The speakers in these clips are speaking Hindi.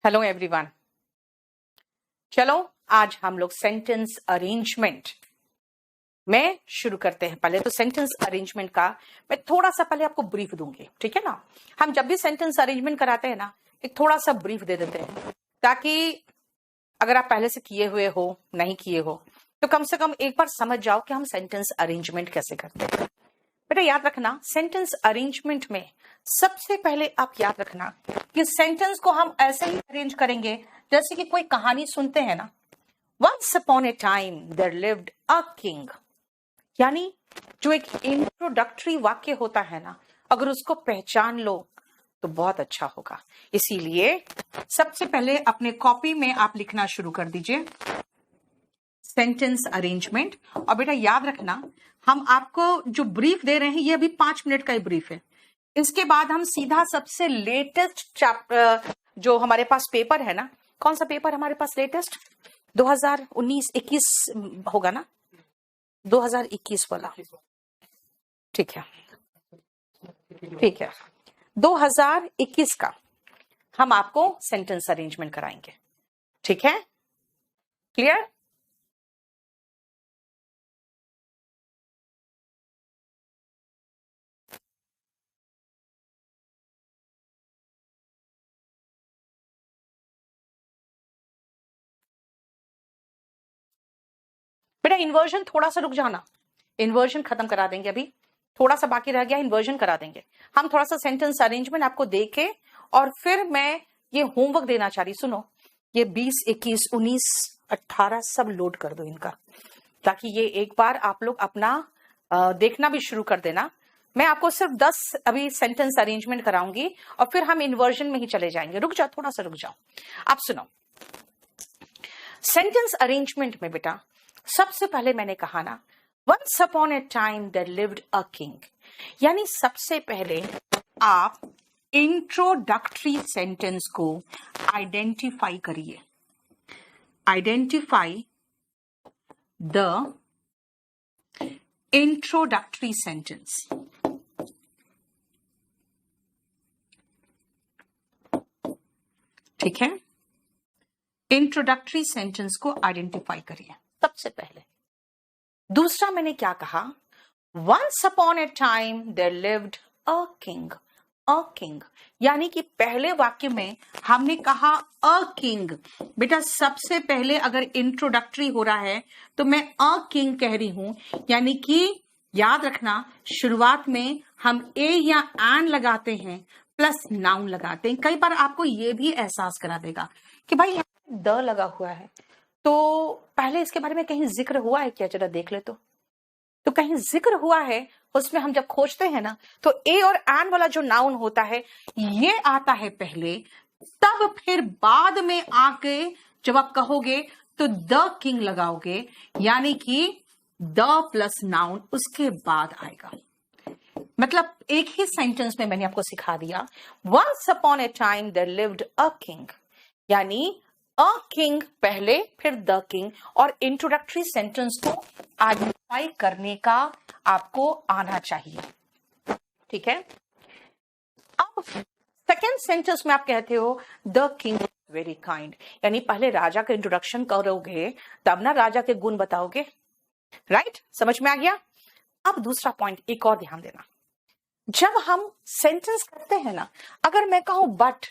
Hello everyone. चलो आज हम लोग सेंटेंस अरेंजमेंट में शुरू करते हैं। पहले तो सेंटेंस अरेंजमेंट का मैं थोड़ा सा पहले आपको ब्रीफ दूंगी, ठीक है ना। हम जब भी सेंटेंस अरेंजमेंट कराते हैं ना, एक थोड़ा सा ब्रीफ दे देते हैं ताकि अगर आप पहले से किए हुए हो नहीं किए हो तो कम से कम एक बार समझ जाओ कि हम सेंटेंस अरेंजमेंट कैसे करते हैं। बेटा याद रखना, सेंटेंस अरेंजमेंट में सबसे पहले आप याद रखना कि सेंटेंस को हम ऐसे ही अरेंज करेंगे जैसे कि कोई कहानी सुनते हैं ना। Once upon a time there lived a king, यानी जो एक इंट्रोडक्टरी वाक्य होता है ना, अगर उसको पहचान लो तो बहुत अच्छा होगा। इसीलिए सबसे पहले अपने कॉपी में आप लिखना शुरू कर दीजिए सेंटेंस अरेंजमेंट। और बेटा याद रखना, हम आपको जो ब्रीफ दे रहे हैं ये अभी 5 मिनट का ही ब्रीफ है। इसके बाद हम सीधा सबसे लेटेस्ट चैप्टर जो हमारे पास पेपर है ना, कौन सा पेपर हमारे पास लेटेस्ट 2019-21 होगा ना, 2021 वाला। ठीक है, ठीक है, 2021 का हम आपको सेंटेंस अरेंजमेंट कराएंगे। ठीक है, क्लियर? बेटा इन्वर्जन थोड़ा सा रुक जाना, इन्वर्जन खत्म करा देंगे, अभी थोड़ा सा बाकी रह गया, इन्वर्जन करा देंगे हम। थोड़ा सा सेंटेंस अरेंजमेंट आपको देके और फिर मैं ये होमवर्क देना चाह रही। सुनो, ये 20, 21, 19, 18 सब लोड कर दो इनका, ताकि ये एक बार आप लोग अपना देखना भी शुरू कर देना। मैं आपको सिर्फ 10 अभी सेंटेंस अरेंजमेंट कराऊंगी और फिर हम इन्वर्जन में ही चले जाएंगे। रुक जाओ, थोड़ा सा रुक जाओ। आप सुनो, सेंटेंस अरेंजमेंट में बेटा सबसे पहले मैंने कहा ना, once upon a time there lived a king, यानी सबसे पहले आप इंट्रोडक्टरी सेंटेंस को आइडेंटिफाई करिए। Identify the introductory sentence. ठीक है, इंट्रोडक्टरी सेंटेंस को आइडेंटिफाई करिए सबसे पहले। दूसरा मैंने क्या कहा, once upon a time there lived a king. A king यानी कि पहले वाक्य में हमने कहा अ किंग। बेटा सबसे पहले अगर इंट्रोडक्टरी हो रहा है तो मैं अ किंग कह रही हूं, यानी कि याद रखना शुरुआत में हम ए या एन लगाते हैं प्लस नाउन लगाते हैं। कई बार आपको यह भी एहसास करा देगा कि भाई द लगा हुआ है, तो पहले इसके बारे में कहीं जिक्र हुआ है क्या, जरा देख ले। तो कहीं जिक्र हुआ है, उसमें हम जब खोजते हैं ना तो ए और एन वाला जो नाउन होता है ये आता है पहले, तब फिर बाद में आके जब आप कहोगे तो द किंग लगाओगे, यानी कि द प्लस नाउन उसके बाद आएगा। मतलब एक ही सेंटेंस में मैंने आपको सिखा दिया, once upon a time there lived a king, यानी अ किंग पहले फिर द किंग, और इंट्रोडक्टरी सेंटेंस को आइडेंटिफाई करने का आपको आना चाहिए। ठीक है, अब सेकेंड सेंटेंस में आप कहते हो द किंग वेरी काइंड, यानी पहले राजा का इंट्रोडक्शन करोगे तब ना राजा के गुण बताओगे। राइट, समझ में आ गया? अब दूसरा पॉइंट एक और ध्यान देना, जब हम सेंटेंस करते हैं ना, अगर मैं कहूं बट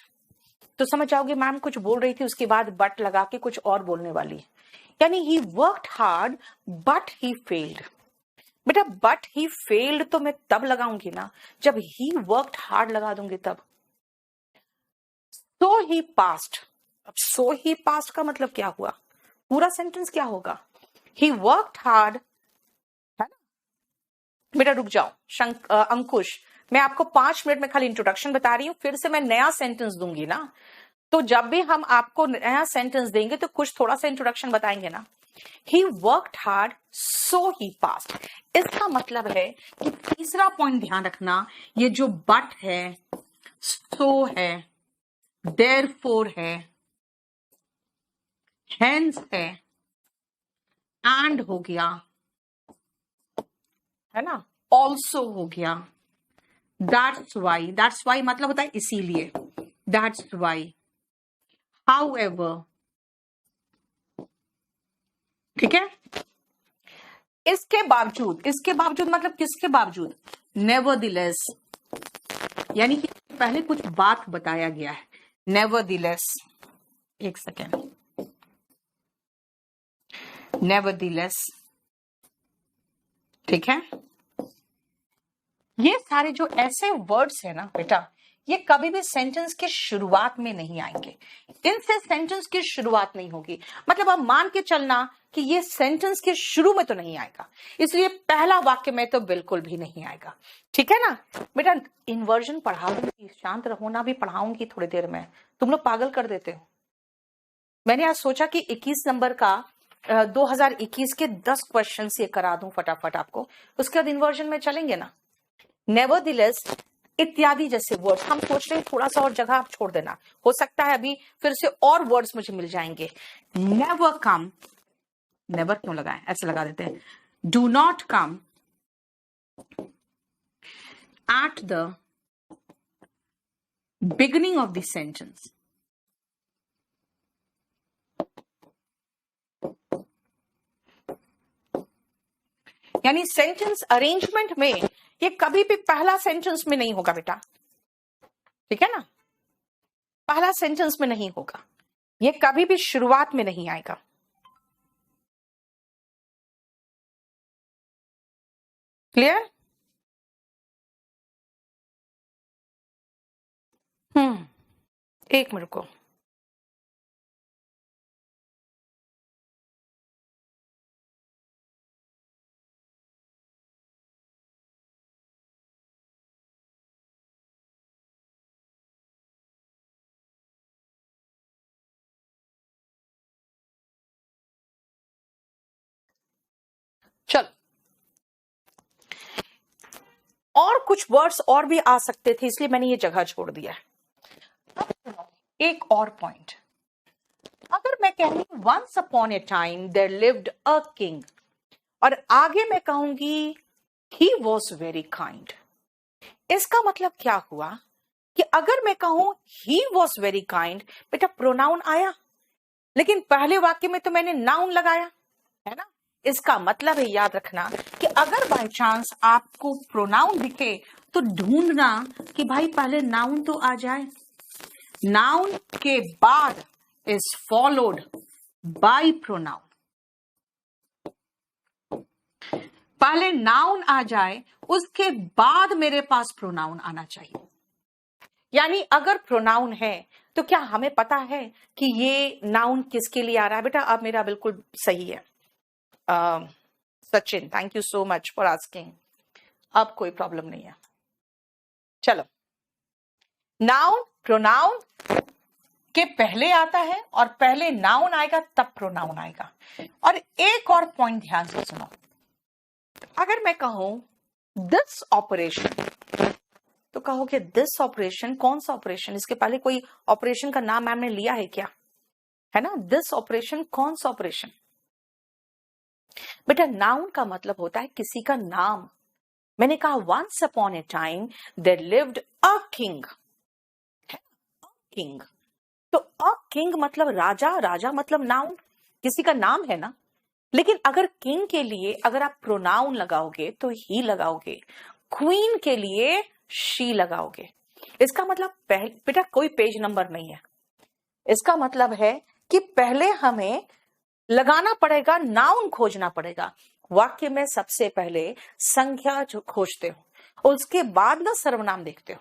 तो समझ जाओगे मैम कुछ बोल रही थी, उसके बाद बट लगा के कुछ और बोलने वाली है, यानी he worked hard but he failed. बेटा बट ही फेल्ड तो मैं तब लगाऊंगी ना जब ही वर्कड हार्ड लगा दूंगी तब। सो ही पास्ट, अब सो ही पास्ट का मतलब क्या हुआ, पूरा सेंटेंस क्या होगा, ही वर्कड हार्ड, है ना। बेटा रुक जाओ अंकुश, मैं आपको 5 मिनट में खाली इंट्रोडक्शन बता रही हूं, फिर से मैं नया सेंटेंस दूंगी ना, तो जब भी हम आपको नया सेंटेंस देंगे तो कुछ थोड़ा सा इंट्रोडक्शन बताएंगे ना। He worked hard so he past, इसका मतलब है कि तीसरा पॉइंट ध्यान रखना, ये जो बट है, सो है, देयरफॉर है, हेंस है, एंड हो गया, है ना, ऑल्सो हो गया, दैट्स वाई मतलब होता है इसीलिए, दैट्स वाई, however, ठीक है। इसके बावजूद मतलब किसके बावजूद? nevertheless, यानी कि पहले कुछ बात बताया गया है। nevertheless, एक सेकेंड, nevertheless, ठीक है। ये सारे जो ऐसे वर्ड्स है ना बेटा, ये कभी भी सेंटेंस के शुरुआत में नहीं आएंगे। इनसे सेंटेंस की शुरुआत नहीं होगी। मतलब आप मान के चलना कि ये सेंटेंस के शुरू में तो नहीं आएगा, इसलिए पहला वाक्य में तो बिल्कुल भी नहीं आएगा। ठीक है ना बेटा? इन्वर्जन पढ़ा दूंगी, शांत रहो ना, भी पढ़ाऊंगी थोड़ी देर में। तुम लोग पागल कर देते हो। मैंने आज सोचा कि 21 नंबर का 2021 के 10 क्वेश्चन ये करा दूं फटाफट आपको, उसके बाद इन्वर्जन में चलेंगे ना। नेवरदिलेस इत्यादि जैसे वर्ड्स हम सोच रहे हैं, थोड़ा सा और जगह आप छोड़ देना, हो सकता है अभी फिर से और वर्ड्स मुझे मिल जाएंगे। नेवर कम, नेवर क्यों लगाएं, ऐसे लगा देते हैं। Do not come at the beginning of the sentence. यानी सेंटेंस अरेंजमेंट में ये कभी भी पहला सेंटेंस में नहीं होगा बेटा, ठीक है ना? पहला सेंटेंस में नहीं होगा, ये कभी भी शुरुआत में नहीं आएगा। क्लियर? एक मिनट को, चल और कुछ वर्ड्स और भी आ सकते थे, इसलिए मैंने ये जगह छोड़ दिया है। एक और पॉइंट, अगर मैं कहूंगी once upon a time there lived a king, और आगे मैं कहूंगी ही वॉज वेरी काइंड, इसका मतलब क्या हुआ कि अगर मैं कहूं ही वॉज वेरी काइंड, बेटा प्रोनाउन आया, लेकिन पहले वाक्य में तो मैंने नाउन लगाया है ना। इसका मतलब है, याद रखना कि अगर बाय चांस आपको प्रोनाउन दिखे तो ढूंढना कि भाई पहले नाउन तो आ जाए, नाउन के बाद इज फॉलोड बाय प्रोनाउन, पहले नाउन आ जाए उसके बाद मेरे पास प्रोनाउन आना चाहिए। यानी अगर प्रोनाउन है तो क्या हमें पता है कि ये नाउन किसके लिए आ रहा है? बेटा अब मेरा बिल्कुल सही है Sachin, thank you so much for asking, अब कोई प्रॉब्लम नहीं है। चलो, नाउन प्रोनाउन के पहले आता है और पहले नाउन आएगा तब प्रोनाउन आएगा। और एक और पॉइंट ध्यान से सुनो, अगर मैं कहूं दिस ऑपरेशन, तो कहोगे दिस ऑपरेशन कौन सा ऑपरेशन? इसके पहले कोई ऑपरेशन का नाम मैम ने लिया है क्या? है ना, दिस ऑपरेशन कौन सा ऑपरेशन? बेटा नाउन का मतलब होता है किसी का नाम। मैंने कहा once upon a time there lived a king, king, तो अ किंग मतलब राजा, राजा मतलब नाउन, किसी का नाम है ना। लेकिन अगर किंग के लिए अगर आप प्रोनाउन लगाओगे तो ही लगाओगे, क्वीन के लिए शी लगाओगे। इसका मतलब बेटा कोई पेज नंबर नहीं है, इसका मतलब है कि पहले हमें लगाना पड़ेगा, नाउन खोजना पड़ेगा। वाक्य में सबसे पहले संख्या जो खोजते हो, उसके बाद ना सर्वनाम देखते हो।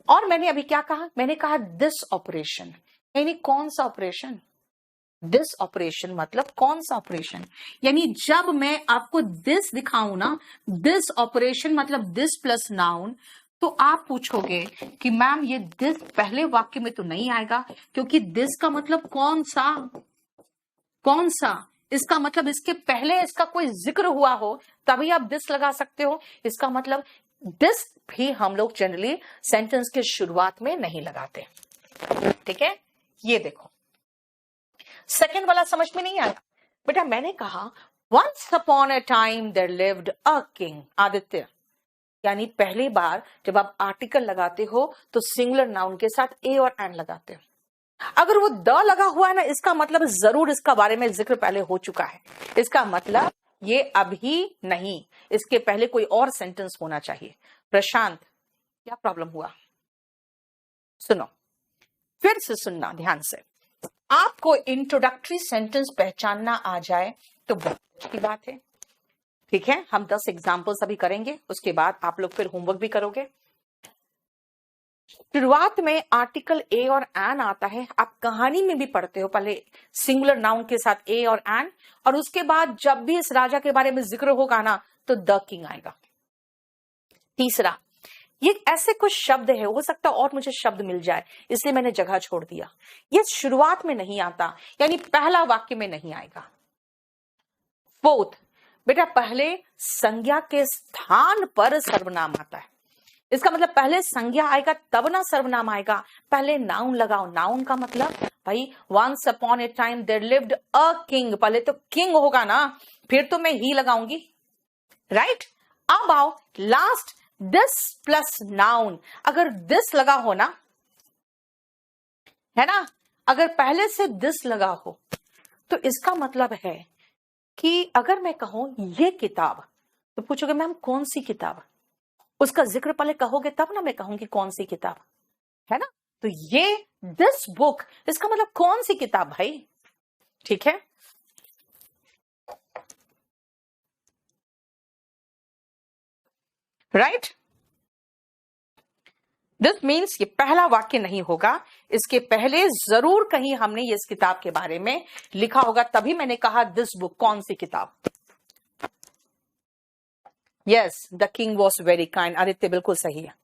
और मैंने अभी क्या कहा? मैंने कहा दिस ऑपरेशन, यानी कौन सा ऑपरेशन? दिस ऑपरेशन मतलब कौन सा ऑपरेशन? यानी जब मैं आपको दिस दिखाऊं ना, दिस ऑपरेशन मतलब दिस प्लस नाउन, तो आप पूछोगे कि मैम ये दिस पहले वाक्य में तो नहीं आएगा, क्योंकि दिस का मतलब कौन सा, कौन सा? इसका मतलब इसके पहले इसका कोई जिक्र हुआ हो तभी आप दिस लगा सकते हो। इसका मतलब दिस भी हम लोग जनरली सेंटेंस के शुरुआत में नहीं लगाते। ठीक है, ये देखो सेकंड वाला समझ में नहीं आया बेटा। मैंने कहा once upon a time there lived a king, Aditya, यानी पहली बार जब आप आर्टिकल लगाते हो तो सिंगुलर नाउन के साथ ए और एन लगाते हो। अगर वो द लगा हुआ है ना, इसका मतलब जरूर इसका बारे में जिक्र पहले हो चुका है। इसका मतलब ये अभी नहीं, इसके पहले कोई और सेंटेंस होना चाहिए। प्रशांत, क्या प्रॉब्लम हुआ? सुनो, फिर से सुनना ध्यान से। आपको इंट्रोडक्टरी सेंटेंस पहचानना आ जाए तो बहुत अच्छी बात है। ठीक है, हम 10 एग्जाम्पल्स अभी करेंगे, उसके बाद आप लोग फिर होमवर्क भी करोगे। शुरुआत में आर्टिकल ए और एन आता है, आप कहानी में भी पढ़ते हो, पहले सिंगुलर नाउन के साथ ए और एन, और उसके बाद जब भी इस राजा के बारे में जिक्र होगा ना तो द किंग आएगा। तीसरा, ये ऐसे कुछ शब्द है, हो सकता और मुझे शब्द मिल जाए इसलिए मैंने जगह छोड़ दिया। ये शुरुआत में नहीं आता, यानी पहला वाक्य में नहीं आएगा। फोर्थ, बेटा पहले संज्ञा के स्थान पर सर्वनाम आता है। इसका मतलब पहले संज्ञा आएगा तब ना सर्वनाम आएगा। पहले नाउन लगाओ। नाउन का मतलब भाई once upon a time there lived a king, पहले तो किंग होगा ना, फिर तो मैं ही लगाऊंगी, राइट। अब आओ लास्ट, दिस प्लस नाउन। अगर दिस लगा हो ना, है ना, अगर पहले से दिस लगा हो तो इसका मतलब है कि अगर मैं कहूं ये किताब, तो पूछोगे मैम कौन सी किताब, उसका जिक्र पहले कहोगे तब ना मैं कहूंगी कौन सी किताब, है ना। तो ये दिस बुक, इसका मतलब कौन सी किताब भाई, ठीक है। राइट, दिस मीन्स ये पहला वाक्य नहीं होगा, इसके पहले जरूर कहीं हमने ये इस किताब के बारे में लिखा होगा, तभी मैंने कहा दिस बुक, कौन सी किताब। Yes, the king was very kind. Aditya बिल्कुल सही है।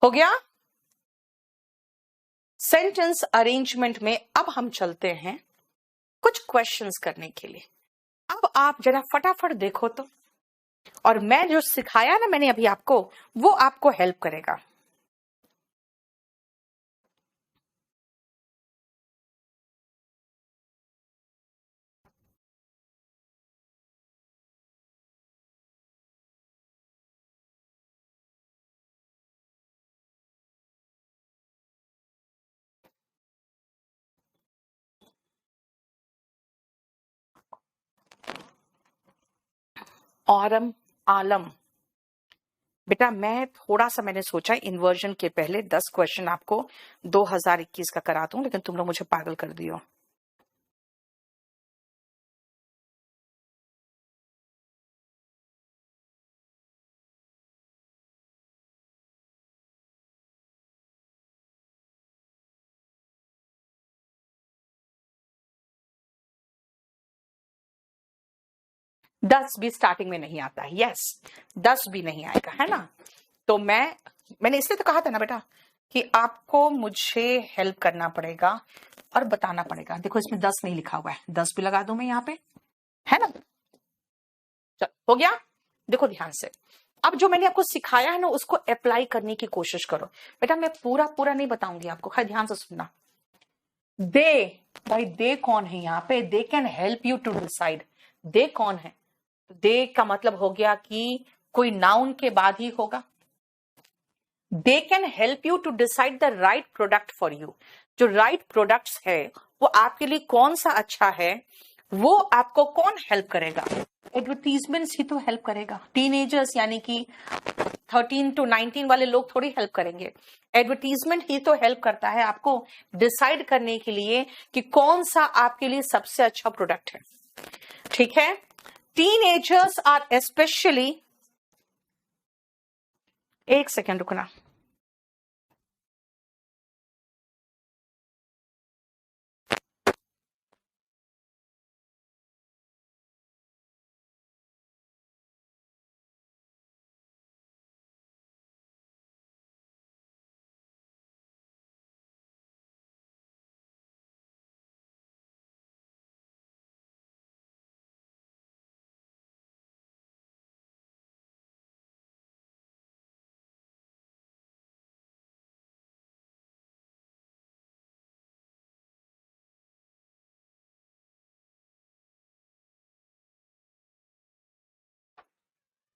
हो गया। सेंटेंस अरेंजमेंट में अब हम चलते हैं कुछ क्वेश्चंस करने के लिए। अब आप जरा फटाफट देखो तो, और मैं जो सिखाया ना मैंने अभी आपको, वो आपको हेल्प करेगा। औरम आलम, बेटा मैं थोड़ा सा मैंने सोचा इन्वर्जन के पहले 10 क्वेश्चन आपको 2021 का करा दूं, लेकिन तुम लोग मुझे पागल कर दियो। दस भी स्टार्टिंग में नहीं आता है, यस 10 भी नहीं आएगा, है ना। तो मैंने इसलिए तो कहा था ना बेटा कि आपको मुझे हेल्प करना पड़ेगा और बताना पड़ेगा। देखो इसमें 10 नहीं लिखा हुआ है, 10 भी लगा दूं मैं यहाँ पे, है ना। चल हो गया। देखो ध्यान से, अब जो मैंने आपको सिखाया है ना उसको अप्लाई करने की कोशिश करो। बेटा मैं पूरा पूरा नहीं बताऊंगी आपको, खाली ध्यान से सुनना। दे, भाई दे कौन है यहाँ पे, they can help you to decide. They कौन है? दे का मतलब हो गया कि कोई नाउन के बाद ही होगा। They can help you to decide the right product for you. जो राइट प्रोडक्ट्स है वो आपके लिए कौन सा अच्छा है, वो आपको कौन हेल्प करेगा? एडवर्टीजमेंट्स ही तो हेल्प करेगा। टीनेजर्स यानी कि 13 to 19 वाले लोग थोड़ी हेल्प करेंगे। एडवर्टीजमेंट ही तो हेल्प करता है आपको डिसाइड करने के लिए कि कौन सा आपके लिए सबसे अच्छा प्रोडक्ट है, ठीक है। टीनेजर्स आर एस्पेशली, एक सेकेंड रुकना।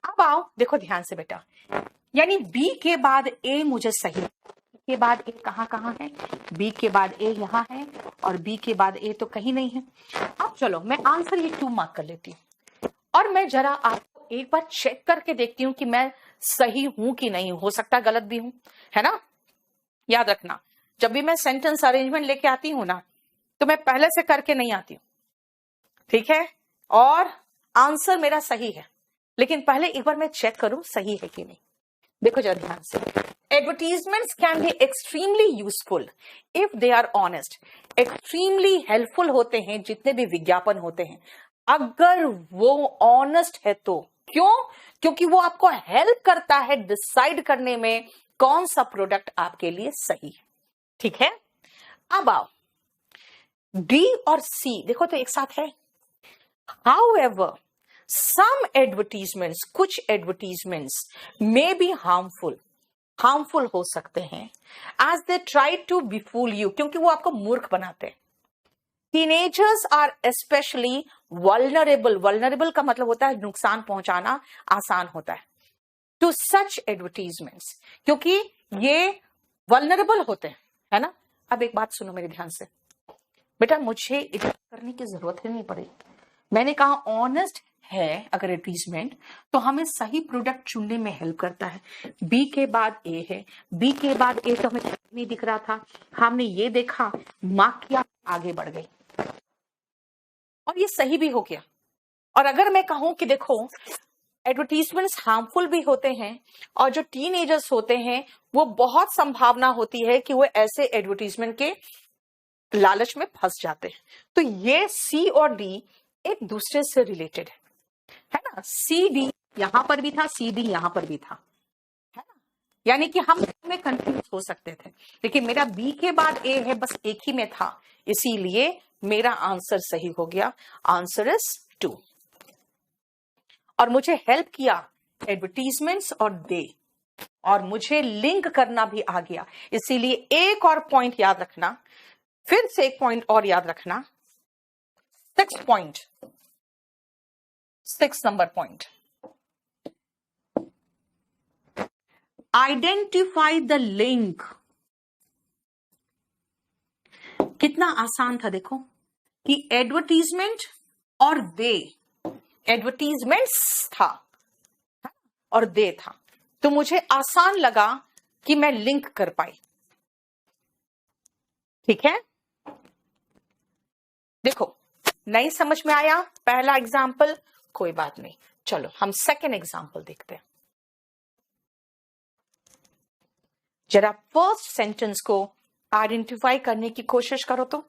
अब आओ देखो ध्यान से बेटा, यानी बी के बाद ए मुझे सही, के बाद ए कहाँ कहाँ है, बी के बाद ए यहाँ है और बी के बाद ए तो कहीं नहीं है। अब चलो मैं आंसर ये 2 मार्क कर लेती हूँ और मैं जरा आपको एक बार चेक करके देखती हूँ कि मैं सही हूं कि नहीं, हो सकता गलत भी हूं, है ना। याद रखना जब भी मैं सेंटेंस अरेंजमेंट लेके आती हूँ ना तो मैं पहले से करके नहीं आती हूँ, ठीक है, और आंसर मेरा सही है, लेकिन पहले एक बार मैं चेक करूं सही है कि नहीं। देखो जरा ध्यान से, advertisements can be extremely useful if they are honest. Extremely helpful होते हैं जितने भी विज्ञापन होते हैं, अगर वो ऑनेस्ट है तो। क्यों? क्योंकि वो आपको हेल्प करता है डिसाइड करने में कौन सा प्रोडक्ट आपके लिए सही है, ठीक है। अब आओ डी और सी देखो तो एक साथ है। However, some advertisements, कुछ advertisements may be harmful, harmful हो सकते हैं, as they try to befool you, क्योंकि वो आपको मूर्ख बनाते हैं। Teenagers are especially vulnerable, vulnerable का मतलब होता है नुकसान पहुंचाना आसान होता है, to such advertisements, क्योंकि ये vulnerable होते हैं, है ना। अब एक बात सुनो मेरे ध्यान से बेटा, मुझे इतना करने की जरूरत ही नहीं पड़ेगी। मैंने कहा ऑनेस्ट है अगर एडवर्टीजमेंट तो हमें सही प्रोडक्ट चुनने में हेल्प करता है। बी के बाद ए है, बी के बाद ए तो हमें नहीं दिख रहा था, हमने ये देखा, मार्क किया, आगे बढ़ गई और ये सही भी हो गया। और अगर मैं कहूं कि देखो एडवर्टीजमेंट्स हार्मफुल भी होते हैं और जो टीनेजर्स होते हैं वो बहुत संभावना होती है कि वो ऐसे एडवर्टीजमेंट के लालच में फंस जाते हैं। तो ये सी और डी एक दूसरे से रिलेटेड है ना। सी डी यहां पर भी था, सी डी यहां पर भी था, है ना, यानी कि हम में कंफ्यूज हो सकते थे, लेकिन मेरा बी के बाद ए है, बस एक ही में था, इसीलिए मेरा आंसर सही हो गया। आंसर इज 2 और मुझे हेल्प किया एडवर्टीजमेंट्स और दे, और मुझे लिंक करना भी आ गया, इसीलिए एक और पॉइंट याद रखना, फिर से एक पॉइंट और याद रखना, 6 number point, identify the link. कितना आसान था देखो कि एडवर्टीजमेंट और दे, एडवर्टीजमेंट्स था और दे था, तो मुझे आसान लगा कि मैं लिंक कर पाई, ठीक है। देखो नहीं समझ में आया पहला एग्जाम्पल, कोई बात नहीं, चलो हम सेकेंड एग्जाम्पल देखते हैं। जरा फर्स्ट सेंटेंस को आइडेंटिफाई करने की कोशिश करो तो।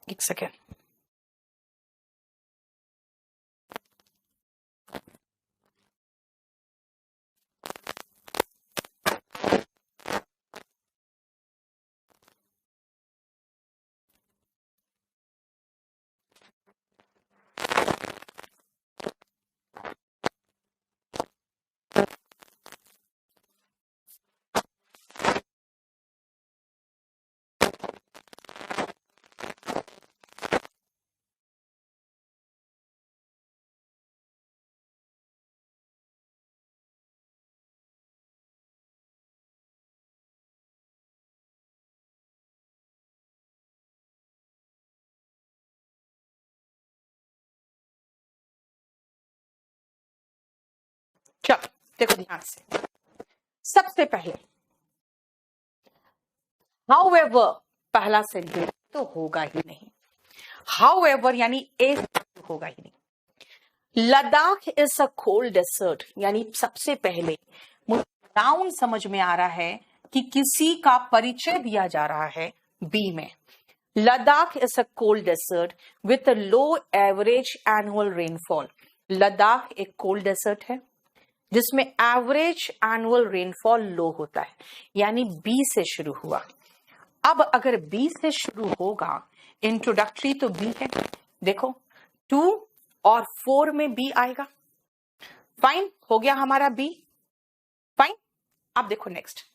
एक सेकेंड, चलो देखो ध्यान से, सबसे पहले हाउएवर पहला सेंटेंस तो होगा ही नहीं, हाउएवर यानी एक होगा ही नहीं। Ladakh is a cold desert, यानी सबसे पहले मुझे नाउन समझ में आ रहा है कि किसी का परिचय दिया जा रहा है बी में। Ladakh is a cold desert with a low average annual rainfall. Ladakh एक कोल्ड डेजर्ट है जिसमें एवरेज एनुअल रेनफॉल लो होता है, यानी बी से शुरू हुआ। अब अगर बी से शुरू होगा, इंट्रोडक्टरी तो बी है, देखो 2 और 4 में बी आएगा। फाइन, हो गया हमारा बी। फाइन, अब देखो नेक्स्ट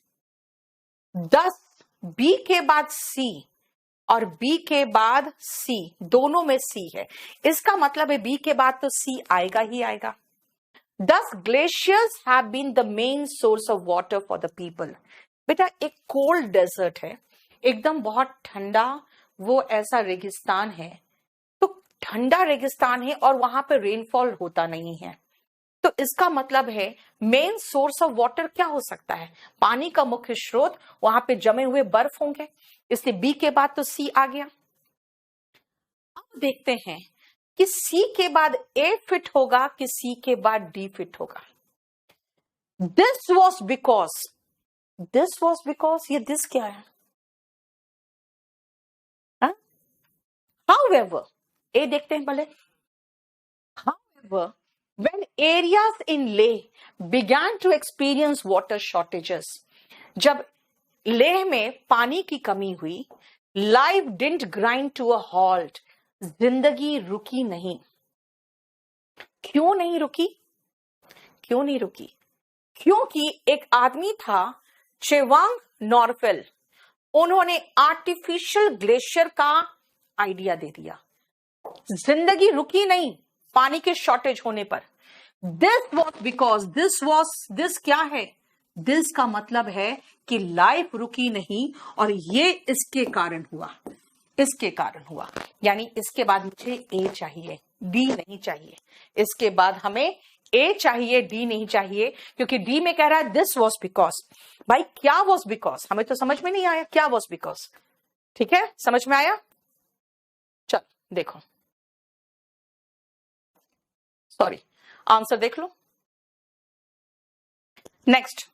10, बी के बाद सी और बी के बाद सी, दोनों में सी है, इसका मतलब है बी के बाद तो सी आएगा ही आएगा। 10 glaciers have been the main source of water for the people. बेटा एक कोल्ड डेजर्ट है, एकदम बहुत ठंडा, वो ऐसा रेगिस्तान है, तो ठंडा रेगिस्तान है और वहां पे रेनफॉल होता नहीं है, तो इसका मतलब है मेन सोर्स ऑफ वाटर क्या हो सकता है, पानी का मुख्य स्रोत वहां पे जमे हुए बर्फ होंगे, इसलिए बी के बाद तो सी आ गया। अब देखते हैं कि सी के बाद ए फिट होगा कि सी के बाद डी फिट होगा। दिस वॉज बिकॉज ये दिस क्या है, हाउएवर, ए देखते हैं भले। However when areas in Leh began to experience water shortages, जब लेह में पानी की कमी हुई, life didn't grind to a halt, जिंदगी रुकी नहीं। क्यों नहीं रुकी? क्यों नहीं रुकी? क्योंकि एक आदमी था चेवांग नॉर्फेल, उन्होंने आर्टिफिशियल ग्लेशियर का आइडिया दे दिया, जिंदगी रुकी नहीं पानी के शॉर्टेज होने पर। दिस वॉज बिकॉज, दिस क्या है, दिस का मतलब है कि लाइफ रुकी नहीं और ये इसके कारण हुआ, इसके कारण हुआ, यानी इसके बाद मुझे ए चाहिए, डी नहीं चाहिए, इसके बाद हमें ए चाहिए, डी नहीं चाहिए, क्योंकि डी में कह रहा है दिस वॉज बिकॉज। भाई क्या वॉज बिकॉज, हमें तो समझ में नहीं आया क्या वॉज बिकॉज। ठीक है, समझ में आया? चल देखो, सॉरी, आंसर देख लो। नेक्स्ट,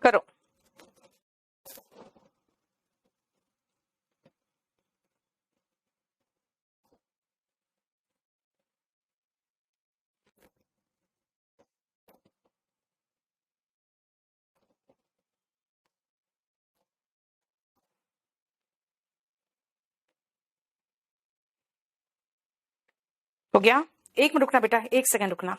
करो। हो गया, एक मिनट रुकना बेटा, एक सेकंड रुकना।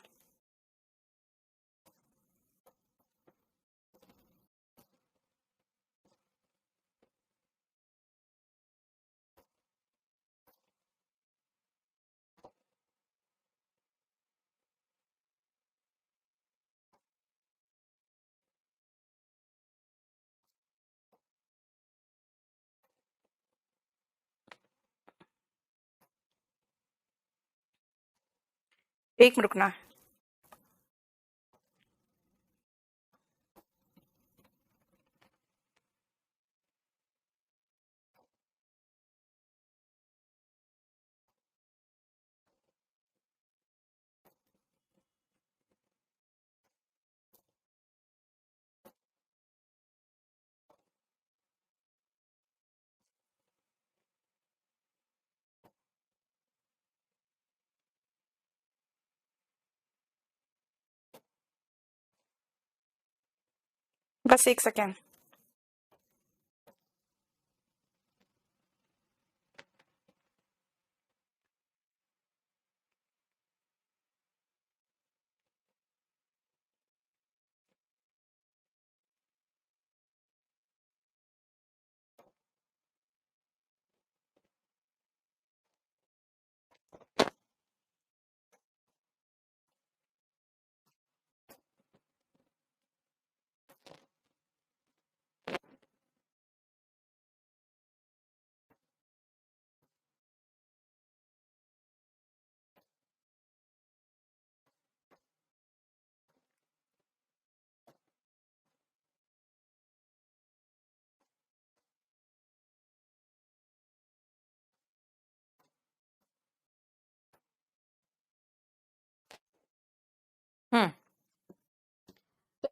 एक मिनट रुकना। बस एक second.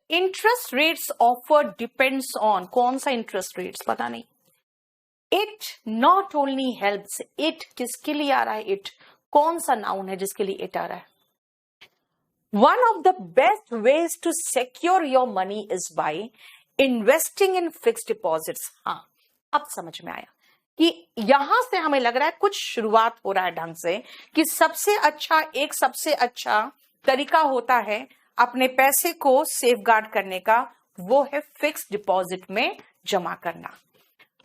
Interest rates offer depends on, कौन सा इंटरेस्ट रेट्स पता नहीं। It not only helps, it किसके लिए आ रहा है? इट कौन सा नाउन है जिसके लिए इट आ रहा है? One of the best ways to secure your money is by investing in fixed deposits. हाँ, अब समझ में आया कि यहां से हमें लग रहा है कुछ शुरुआत हो रहा है ढंग से, कि सबसे अच्छा तरीका होता है अपने पैसे को सेफगार्ड करने का, वो है फिक्स्ड डिपॉजिट में जमा करना।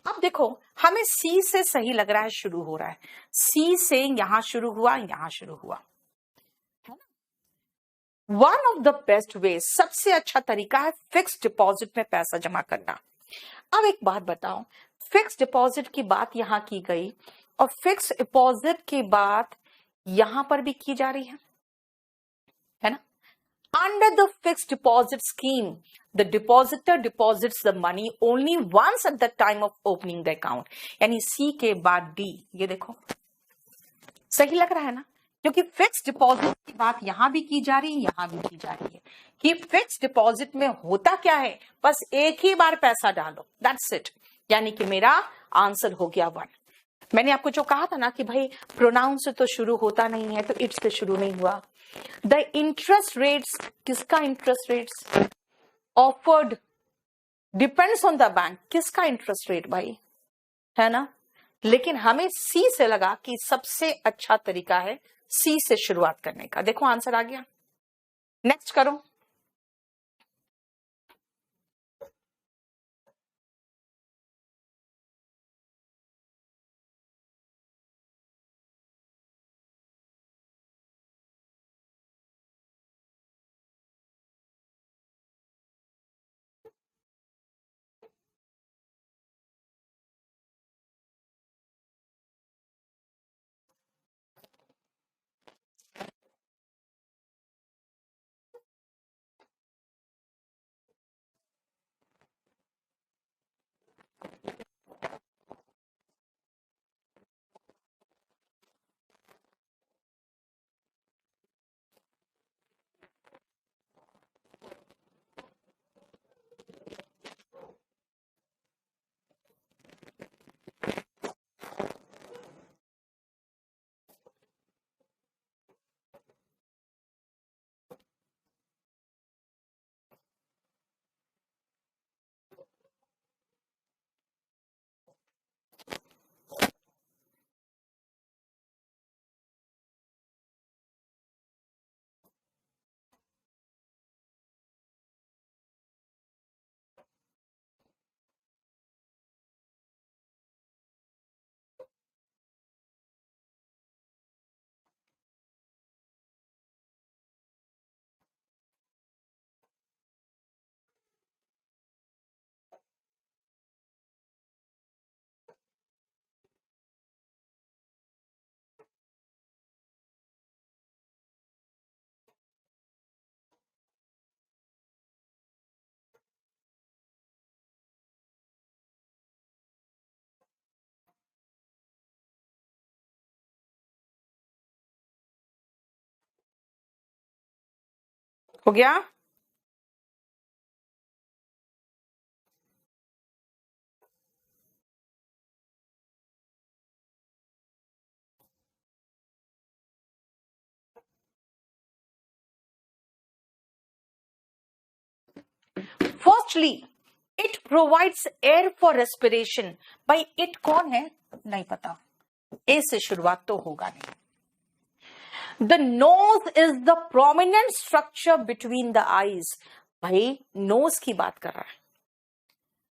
अब देखो, हमें सी से सही लग रहा है, शुरू हो रहा है सी से, यहां शुरू हुआ, यहां शुरू हुआ। One of the best way, सबसे अच्छा तरीका है फिक्स्ड डिपॉजिट में पैसा जमा करना। अब एक बात बताओ, फिक्स्ड डिपॉजिट की बात यहां की गई और फिक्स्ड डिपॉजिट की बात यहां पर भी की जा रही है ना? Under the fixed deposit scheme, the depositor deposits the money only once at the time of opening the account. यानी C के बाद D, ये देखो सही लग रहा है ना? क्योंकि फिक्स्ड डिपॉजिट की बात यहां भी की जा रही है, यहां भी की जा रही है कि फिक्स्ड डिपॉजिट में होता क्या है, बस एक ही बार पैसा डालो, दैट्स इट। यानी कि मेरा आंसर हो गया 1। मैंने आपको जो कहा था ना कि भाई प्रोनाउन से तो शुरू होता नहीं है, तो इट से शुरू नहीं हुआ। द इंटरेस्ट रेट्स, किसका interest rates offered depends on the bank, किसका इंटरेस्ट रेट भाई, है ना? लेकिन हमें सी से लगा कि सबसे अच्छा तरीका है सी से शुरुआत करने का। देखो आंसर आ गया, नेक्स्ट करो। हो गया? Firstly it provides air for respiration. भाई इट कौन है? नहीं पता, ए से शुरुआत तो होगा नहीं। The nose is the prominent structure between the eyes. भाई नोज की बात कर रहा है।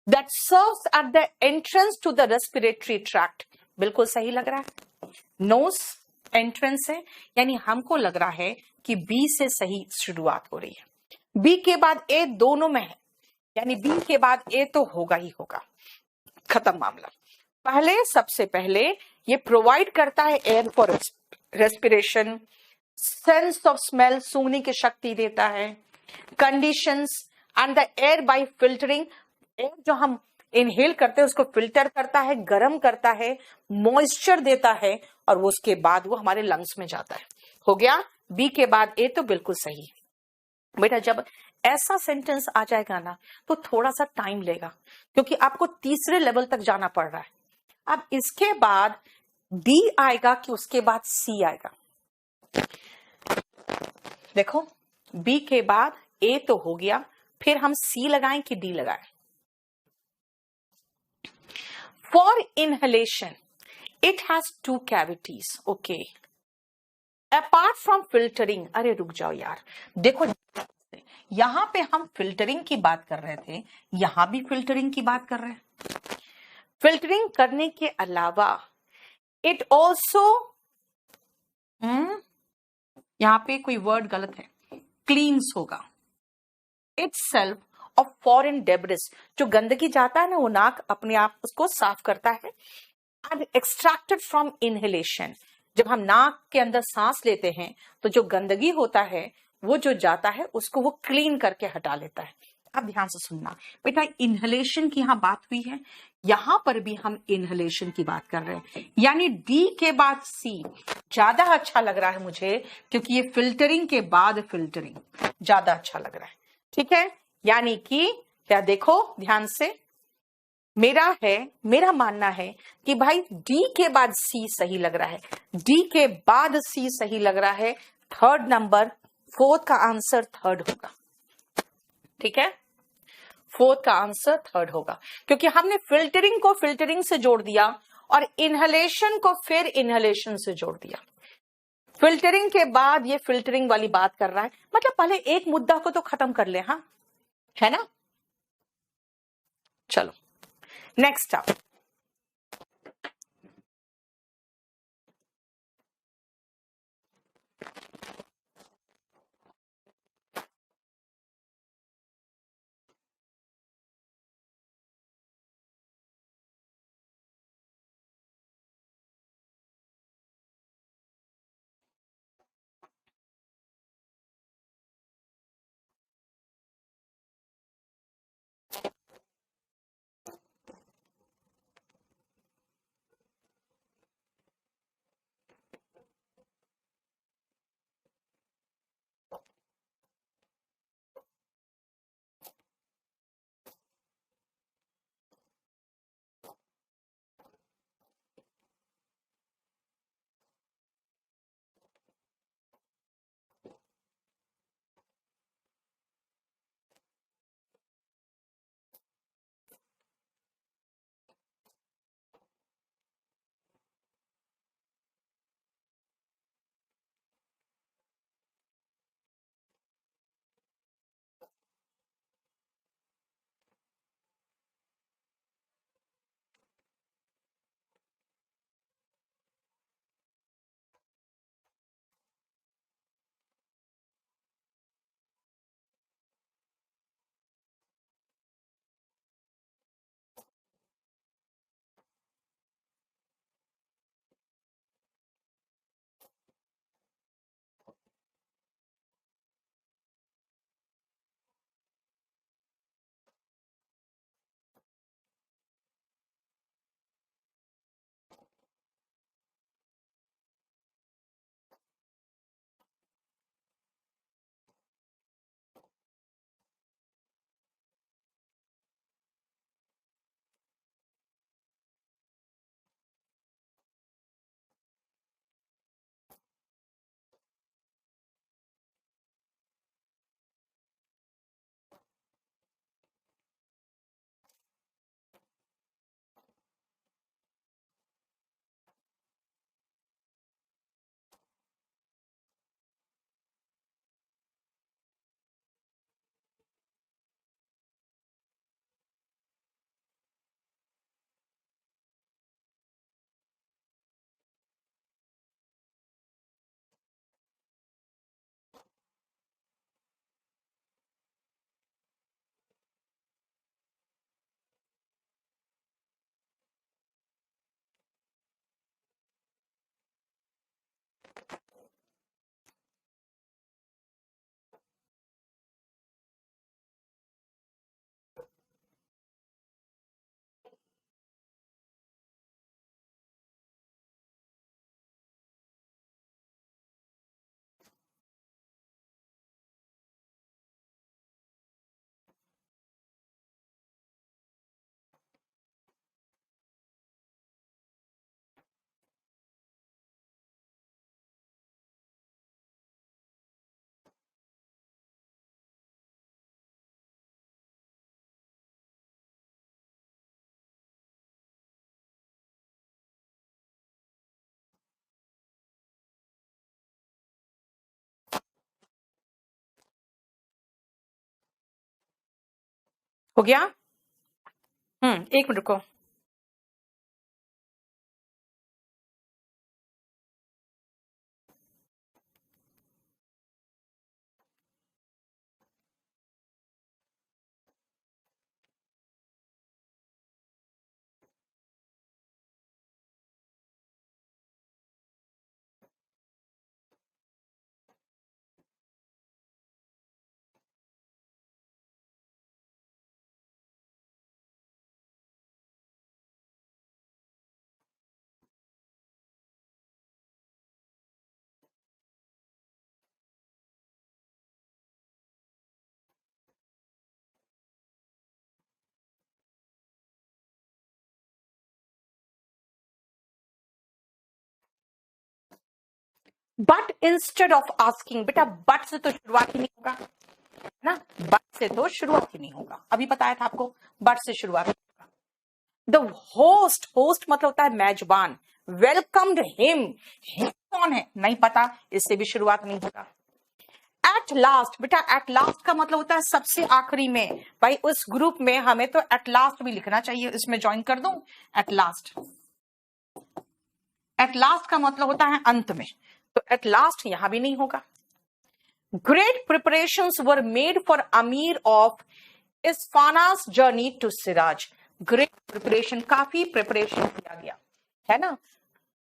That serves at the entrance to the respiratory tract. बिल्कुल सही लग रहा है, नोज एंट्रेंस है, यानी हमको लग रहा है कि बी से सही शुरुआत हो रही है। बी के बाद ए दोनों में है, यानी बी के बाद ए तो होगा ही होगा, खत्म मामला। पहले सबसे पहले ये प्रोवाइड करता है air for respiration, sense of smell सूंघने की शक्ति देता है, conditions and the air by filtering. Air जो हम इनहेल करते हैं उसको फिल्टर करता है, गर्म करता है, मॉइस्चर देता है, और वो उसके बाद वो हमारे लंग्स में जाता है। हो गया, बी के बाद ए तो बिल्कुल सही है। बेटा जब ऐसा सेंटेंस आ जाएगा ना तो थोड़ा सा टाइम लेगा, क्योंकि आपको तीसरे लेवल तक जाना पड़ रहा है। अब इसके बाद डी आएगा कि उसके बाद सी आएगा? देखो, बी के बाद ए तो हो गया, फिर हम सी लगाएं कि डी लगाएं? For inhalation it has 2 cavities, okay. Apart from filtering, अरे रुक जाओ यार, देखो यहां पे हम फिल्टरिंग की बात कर रहे थे, यहां भी फिल्टरिंग की बात कर रहे हैं। फिल्टरिंग करने के अलावा इट ऑल्सो, यहां पे कोई वर्ड गलत है, क्लीन्स होगा इटसेल्फ ऑफ फॉरेन डेब्रिस। जो गंदगी जाता है ना वो नाक अपने आप उसको साफ करता है। एंड एक्सट्रैक्टेड फ्रॉम इनहेलेशन, जब हम नाक के अंदर सांस लेते हैं तो जो गंदगी होता है वो जो जाता है उसको वो क्लीन करके हटा लेता है। अब ध्यान से सुनना बेटा, इनहेलेशन की यहां बात हुई है, यहां पर भी हम इनहेलेशन की बात कर रहे हैं, यानी डी के बाद सी ज्यादा अच्छा लग रहा है मुझे, क्योंकि ये फिल्टरिंग के बाद फिल्टरिंग ज्यादा अच्छा लग रहा है। ठीक है, यानी कि क्या, देखो ध्यान से, मेरा मानना है कि भाई डी के बाद सी सही लग रहा है, डी के बाद सी सही लग रहा है। थर्ड नंबर, फोर्थ का आंसर थर्ड होगा। ठीक है, फोर्थ का आंसर थर्ड होगा, क्योंकि हमने फिल्टरिंग को फिल्टरिंग से जोड़ दिया और इनहेलेशन को फिर इनहेलेशन से जोड़ दिया। फिल्टरिंग के बाद ये फिल्टरिंग वाली बात कर रहा है, मतलब पहले एक मुद्दा को तो खत्म कर ले, हाँ है ना। चलो नेक्स्ट आप, हो गया? एक मिनट रुको। बट इंस्टेड ऑफ आस्किंग, बेटा बट से तो शुरुआत ही नहीं होगा ना, बट से तो शुरुआत ही नहीं होगा, अभी बताया था आपको, बट से शुरुआत। द होस्ट, होस्ट मतलब होता है मेजबान, वेलकम्ड हिम, कौन है नहीं पता, इससे भी शुरुआत नहीं होगा। एट लास्ट, बेटा एट लास्ट का मतलब होता है सबसे आखिरी में, भाई उस ग्रुप में हमें तो एट लास्ट भी लिखना चाहिए, इसमें ज्वाइन कर दूं एट लास्ट। एट लास्ट का मतलब होता है अंत में, तो एट लास्ट यहां भी नहीं होगा। Great preparations were made for amir of Isfahan's journey to Shiraz. Great preparation, काफी प्रिपरेशन किया गया है ना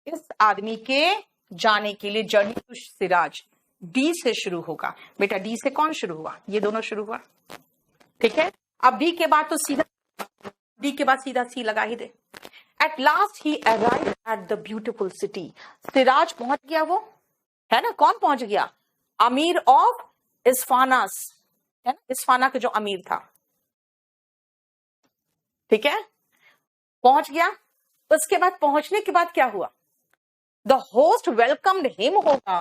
इस आदमी के जाने के लिए, जर्नी टू सिराज। डी से शुरू होगा बेटा, डी से कौन शुरू हुआ, ये दोनों शुरू हुआ, ठीक है। अब डी के बाद तो सीधा, डी के बाद सीधा सी लगा ही दे। At last he arrived at the beautiful city, Shiraz पहुंच गया वो, है ना, कौन पहुंच गया, अमीर ऑफ इस्फानास, है ना, इस्फाना का जो अमीर था, ठीक है, पहुंच गया। उसके बाद पहुंचने के बाद क्या हुआ, द होस्ट वेलकम्ड हिम होगा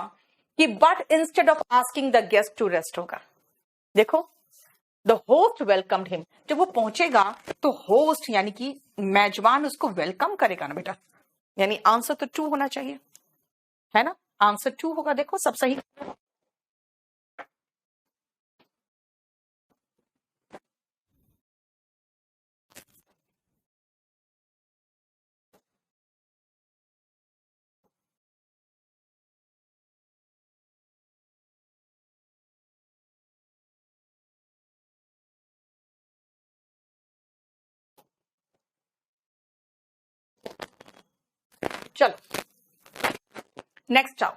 कि but instead of asking the guest to rest होगा। देखो, द होस्ट वेलकम्ड हिम, जब वो पहुंचेगा तो होस्ट यानी कि मेजबान उसको वेलकम करेगा ना बेटा, यानी आंसर तो 2 होना चाहिए, है ना, आंसर 2 होगा। देखो सब सही। चलो नेक्स्ट आओ।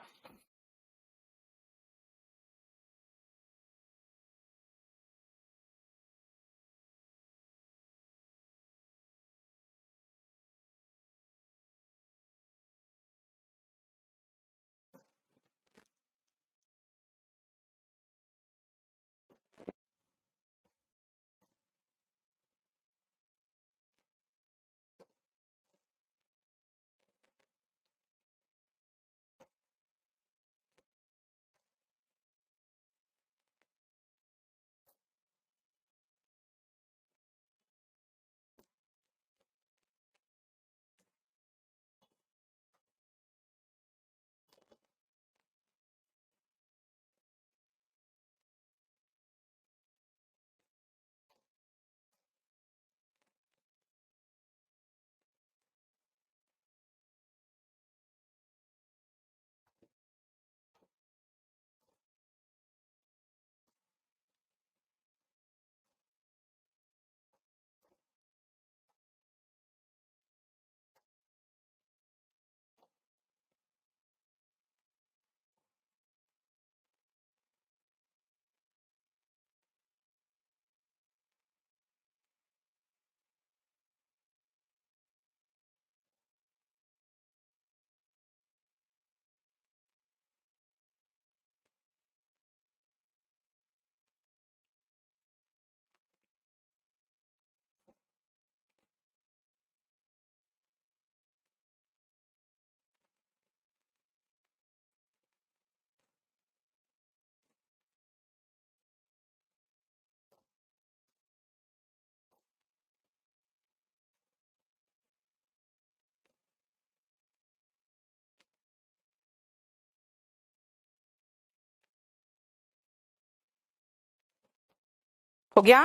हो गया।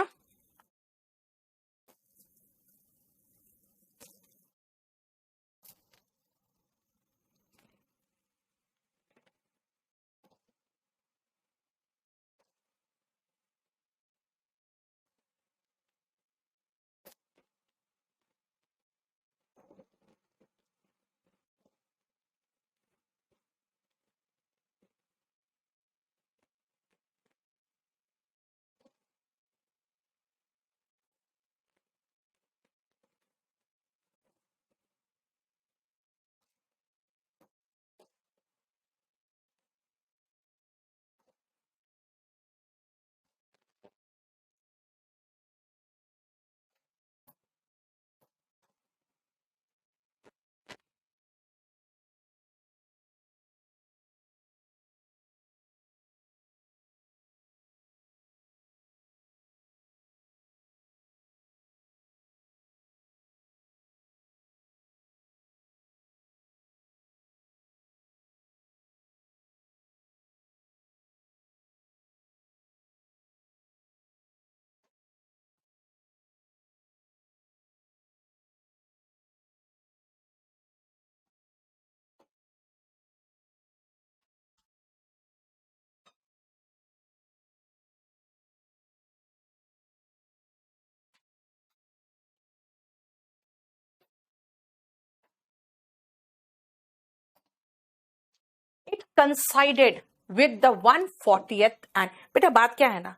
कंसाइडेड विद द 140th एंड, बेटा बात क्या है ना,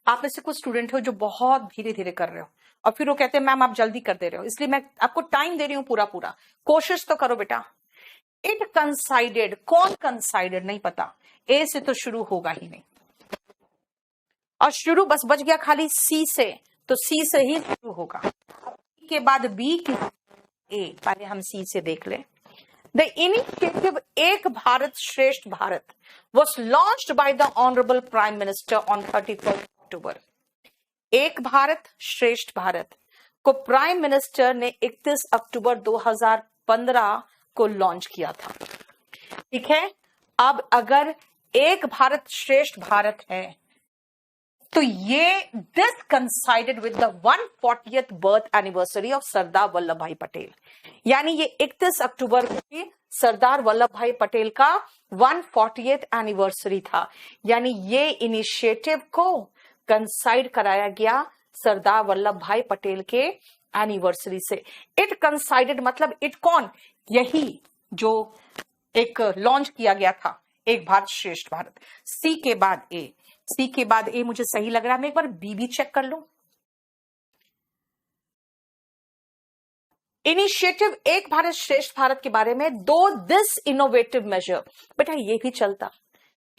आप में से कुछ स्टूडेंट हो जो बहुत धीरे धीरे कर रहे हो और फिर वो कहते हैं मैम आप जल्दी कर दे रहे हो, इसलिए मैं आपको टाइम दे रही हूं पूरा पूरा, कोशिश तो करो बेटा। इट कंसाइडेड, कौन कंसाइडेड नहीं पता, ए से तो शुरू होगा ही नहीं, और शुरू बस बच गया खाली सी से, तो सी से ही शुरू होगा, के बाद बी की ए, पहले हम सी से देख ले। द इनिशिएटिव एक भारत श्रेष्ठ Bharat was launched by the honorable prime minister on 31st अक्टूबर। एक भारत श्रेष्ठ भारत को प्राइम मिनिस्टर ने 31 अक्टूबर 2015 को लॉन्च किया था। ठीक है, अब अगर एक भारत श्रेष्ठ भारत है तो ये this considered with the 140th birth anniversary of Sardar Vallabh Bhai Patel, यानी ये 31 अक्टूबर को सरदार वल्लभ भाई पटेल का 140th एनिवर्सरी था, यानी ये इनिशिएटिव को कंसाइड कराया गया सरदार वल्लभ भाई पटेल के एनिवर्सरी से। इट कंसाइडेड मतलब इट कौन, यही जो एक लॉन्च किया गया था एक भारत श्रेष्ठ भारत। सी के बाद ए, सी के बाद ए मुझे सही लग रहा है, मैं एक बार बी भी चेक कर लूं। इनिशिएटिव एक भारत श्रेष्ठ भारत के बारे में दो दिस इनोवेटिव मेजर, बेटा ये भी चलता,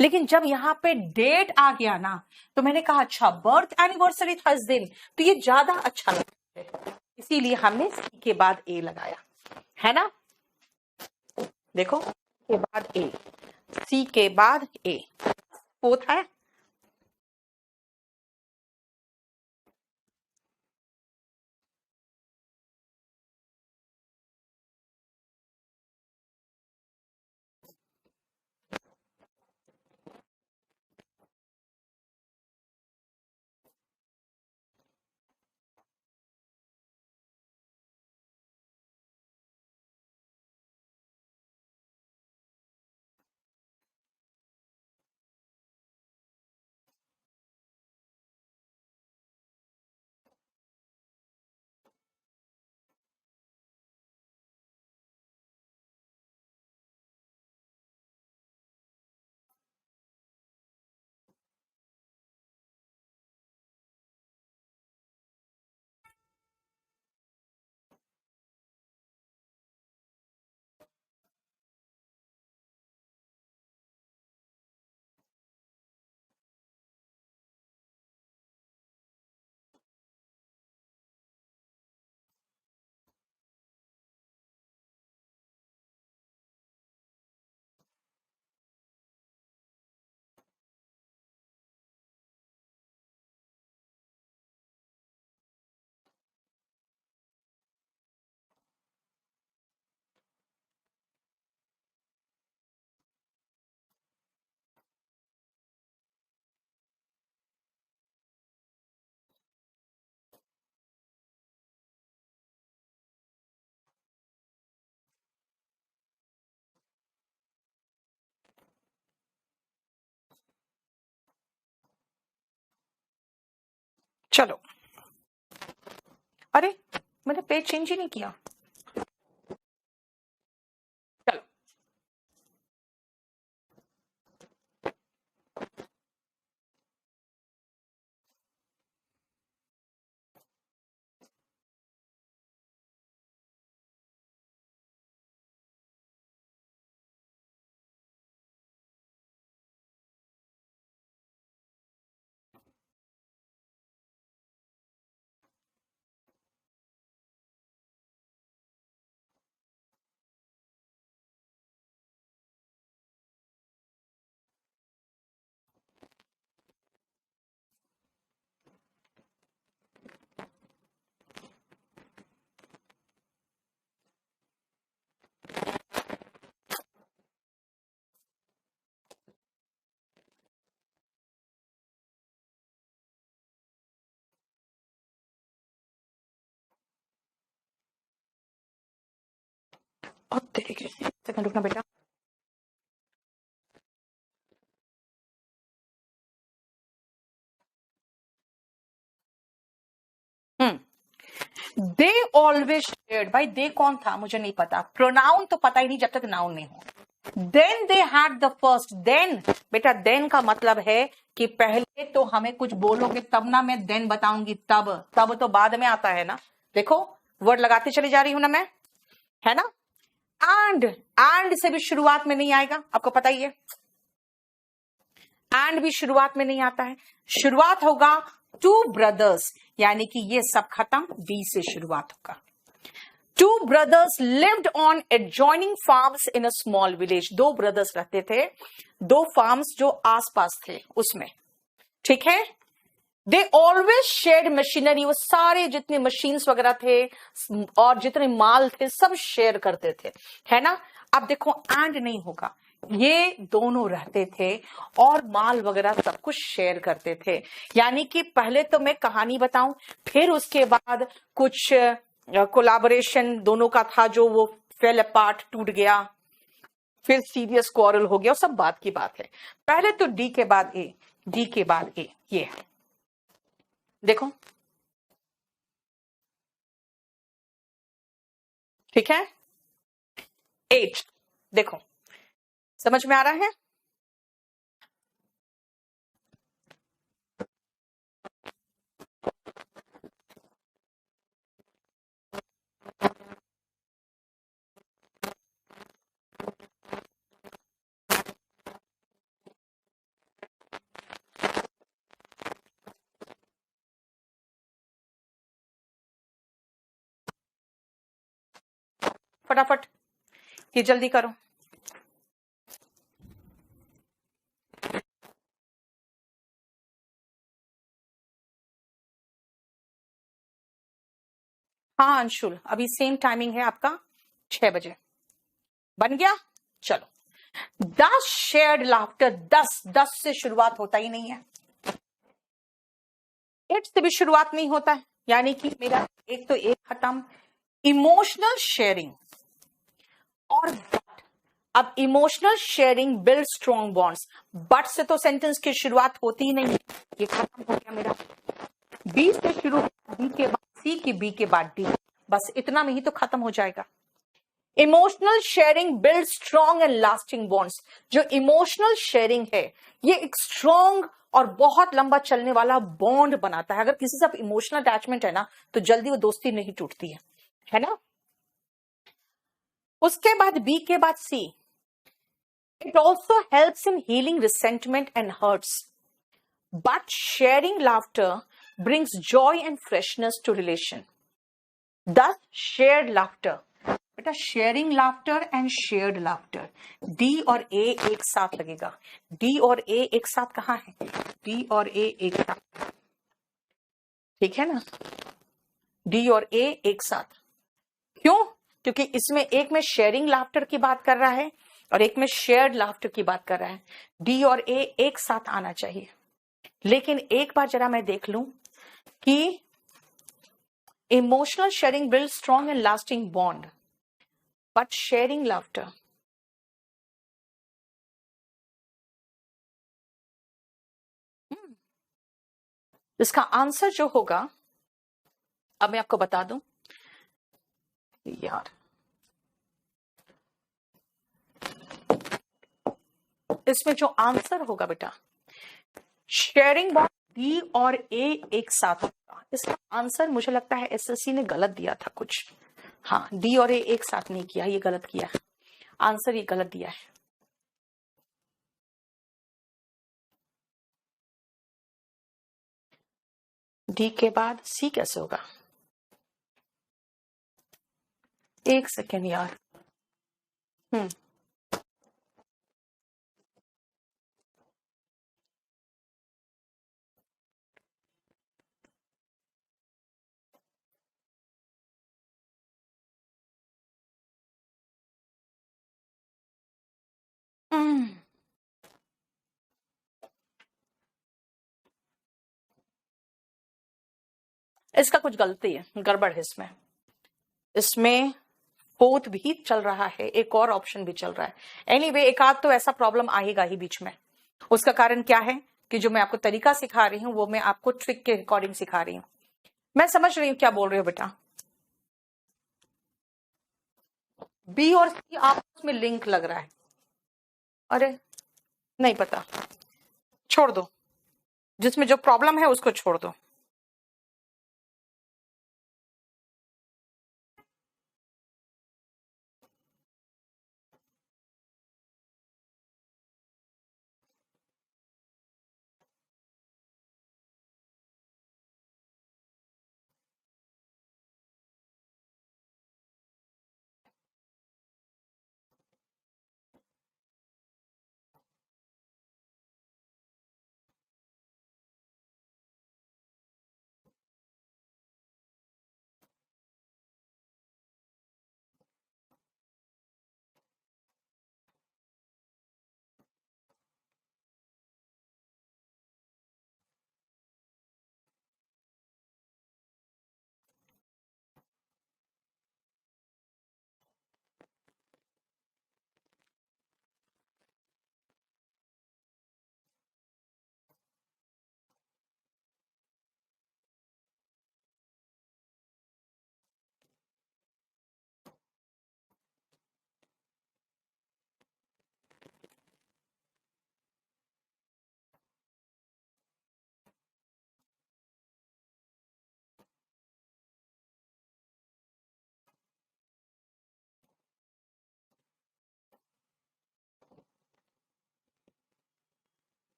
लेकिन जब यहां पे डेट आ गया ना तो मैंने कहा अच्छा बर्थ एनिवर्सरी था इस दिन, तो ये ज्यादा अच्छा लगता है, इसीलिए हमने सी के बाद ए लगाया है ना। देखो के बाद ए, सी के बाद ए, फोर्थ है। चलो, अरे मैंने पेज चेंज ही नहीं किया। चलो और तेरे सेकंड रुकना बेटा। दे ऑलवेज शेयर्ड, भाई दे कौन था मुझे नहीं पता, प्रोनाउन तो पता ही नहीं जब तक नाउन नहीं हो, then they had the first. Then बेटा, देन का मतलब है कि पहले तो हमें कुछ बोलोगे तब ना मैं देन बताऊंगी, तब तब तो बाद में आता है ना। देखो वर्ड लगाते चली जा रही हूं ना मैं, है ना। एंड से भी शुरुआत में नहीं आएगा, आपको पता ही है। एंड भी शुरुआत में नहीं आता है, शुरुआत होगा टू ब्रदर्स, यानी कि ये सब खत्म, बी से शुरुआत होगा। Two brothers lived on adjoining farms in a small village. दो ब्रदर्स रहते थे, दो फार्म्स जो आसपास थे उसमें, ठीक है। They always shared machinery, वो सारे जितने मशीन्स वगैरह थे और जितने माल थे सब शेयर करते थे, है ना। अब देखो एंड नहीं होगा, ये दोनों रहते थे और माल वगैरह सब कुछ शेयर करते थे। यानी कि पहले तो मैं कहानी बताऊं, फिर उसके बाद कुछ कोलैबोरेशन दोनों का था जो वो फेल अपार्ट, टूट गया, फिर सीरियस क्वारल हो गया, सब बात की बात है। पहले तो डी के बाद ए, डी के बाद ए, ये है देखो, ठीक है। 8 देखो, समझ में आ रहा है। फटाफट ये जल्दी करो। हाँ अंशुल, अभी सेम टाइमिंग है आपका, 6 बजे। बन गया, चलो। 10 शेयर्ड लाफ्टर, 10 से शुरुआत होता ही नहीं है, 8 से भी शुरुआत नहीं होता है, यानी कि मेरा एक तो एक खत्म। इमोशनल शेयरिंग और बट, अब emotional sharing build strong bonds, but से तो सेंटेंस की शुरुआत होती ही नहीं, ये खत्म हो गया मेरा। बी से शुरू, बी के बाद सी, की बी के बाद डी, बस इतना में ही तो खत्म हो जाएगा। Emotional sharing build strong and lasting bonds, जो इमोशनल शेयरिंग है ये एक स्ट्रॉन्ग और बहुत लंबा चलने वाला बॉन्ड बनाता है। अगर किसी से इमोशनल अटैचमेंट है ना तो जल्दी वो दोस्ती नहीं टूटती है ना। उसके बाद बी के बाद C, it also helps in healing resentment and hurts, but sharing laughter brings joy and freshness to relation. Thus, shared laughter. बेटा sharing laughter and shared laughter, D और ए एक साथ लगेगा। डी और ए एक साथ कहाँ है? डी और ए एक साथ, ठीक है ना। डी और ए एक साथ, क्यों? क्योंकि इसमें एक में शेयरिंग लाफ्टर की बात कर रहा है और एक में शेयर्ड लाफ्टर की बात कर रहा है। डी और ए एक साथ आना चाहिए। लेकिन एक बार जरा मैं देख लूं कि emotional sharing build strong and lasting bond, but sharing laughter, इसका आंसर जो होगा, अब मैं आपको बता दूं यार, इसमें जो आंसर होगा बेटा, शेयरिंग बॉन्ड डी और ए एक साथ होगा। इसका आंसर मुझे लगता है एसएससी ने गलत दिया था कुछ, हाँ डी और ए एक साथ नहीं किया, ये गलत किया है आंसर, ये गलत दिया है। डी के बाद सी कैसे होगा? एक सेकेंड यार, इसका कुछ गलती है, गड़बड़ है इसमें। इसमें फोर्थ भी चल रहा है, एक और ऑप्शन भी चल रहा है। एनीवे एक आध तो ऐसा प्रॉब्लम आएगा ही बीच में। उसका कारण क्या है कि जो मैं आपको तरीका सिखा रही हूँ वो मैं आपको ट्रिक के अकॉर्डिंग सिखा रही हूँ। मैं समझ रही हूँ क्या बोल रहे हो बेटा। बी और सी आपस में लिंक लग रहा है, अरे नहीं पता, छोड़ दो, जिसमें जो प्रॉब्लम है उसको छोड़ दो।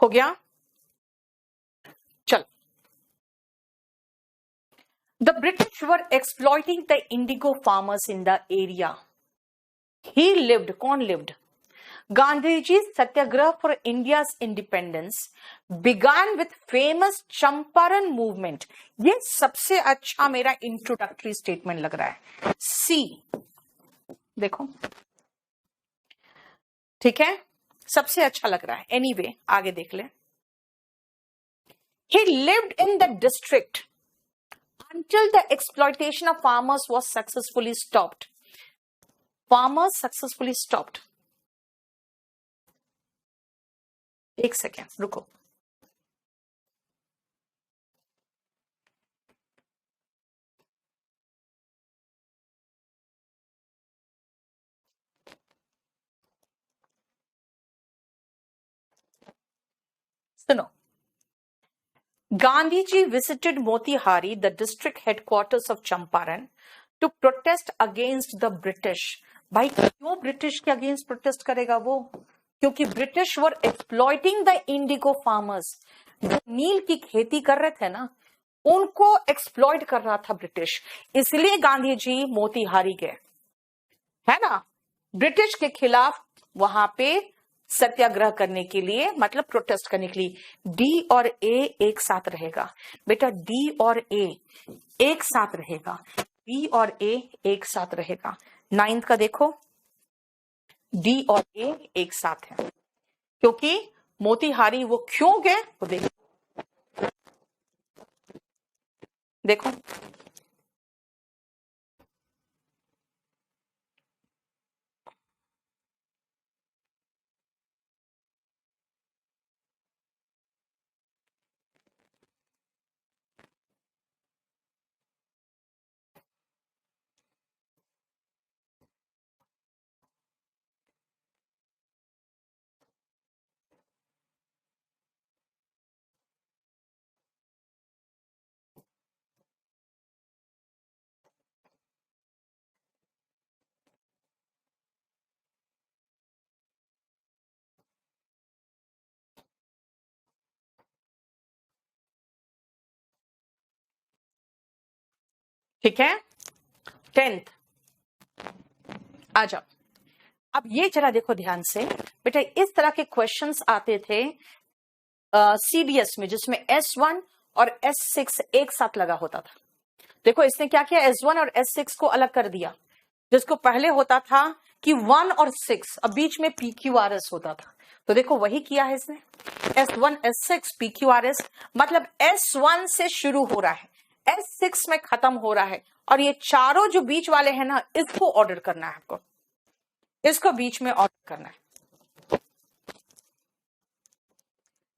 हो गया, चल। The British were exploiting the indigo farmers in the area. He lived, कौन lived? Gandhiji's Satyagraha for India's independence began with famous Champaran movement. ये सबसे अच्छा मेरा इंट्रोडक्टरी स्टेटमेंट लग रहा है। सी देखो, ठीक है, सबसे अच्छा लग रहा है। एनीवे, आगे देख ले। He lived in the district until the exploitation of farmers was successfully stopped. Farmers successfully stopped. एक सेकेंड रुको, सुनो। Gandhiji visited Motihari, the district headquarters of Champaran, to protest against the British. भाई क्यों ब्रिटिश के अगेंस्ट प्रोटेस्ट करेगा वो? क्योंकि British were exploiting the Indigo farmers. जो नील की खेती कर रहे थे ना, उनको एक्सप्लॉइट कर रहा था ब्रिटिश। इसलिए गांधी जी मोतीहारी गए, है ना, ब्रिटिश के खिलाफ वहां पे सत्याग्रह करने के लिए, मतलब प्रोटेस्ट करने के लिए। डी और ए एक साथ रहेगा बेटा, डी और ए एक साथ रहेगा, बी और ए एक साथ रहेगा। 9th का देखो, डी और ए एक साथ है, क्योंकि मोतीहारी वो क्यों गए वो देखो, देखो ठीक है। 10th आ जाओ। अब ये जरा देखो ध्यान से बेटा, इस तरह के क्वेश्चंस आते थे सीडीएस में, जिसमें S1 और S6 एक साथ लगा होता था। देखो इसने क्या किया, S1 और S6 को अलग कर दिया। जिसको पहले होता था कि 1 और 6, अब बीच में PQRS होता था, तो देखो वही किया है इसने, S1 S6 PQRS, मतलब S1 से शुरू हो रहा है, S6 में खत्म हो रहा है, और ये चारों जो बीच वाले हैं ना, इसको ऑर्डर करना है आपको, इसको बीच में ऑर्डर करना है।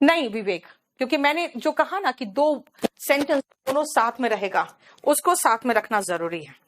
नहीं विवेक, क्योंकि मैंने जो कहा ना कि दो सेंटेंस दोनों साथ में रहेगा, उसको साथ में रखना जरूरी है।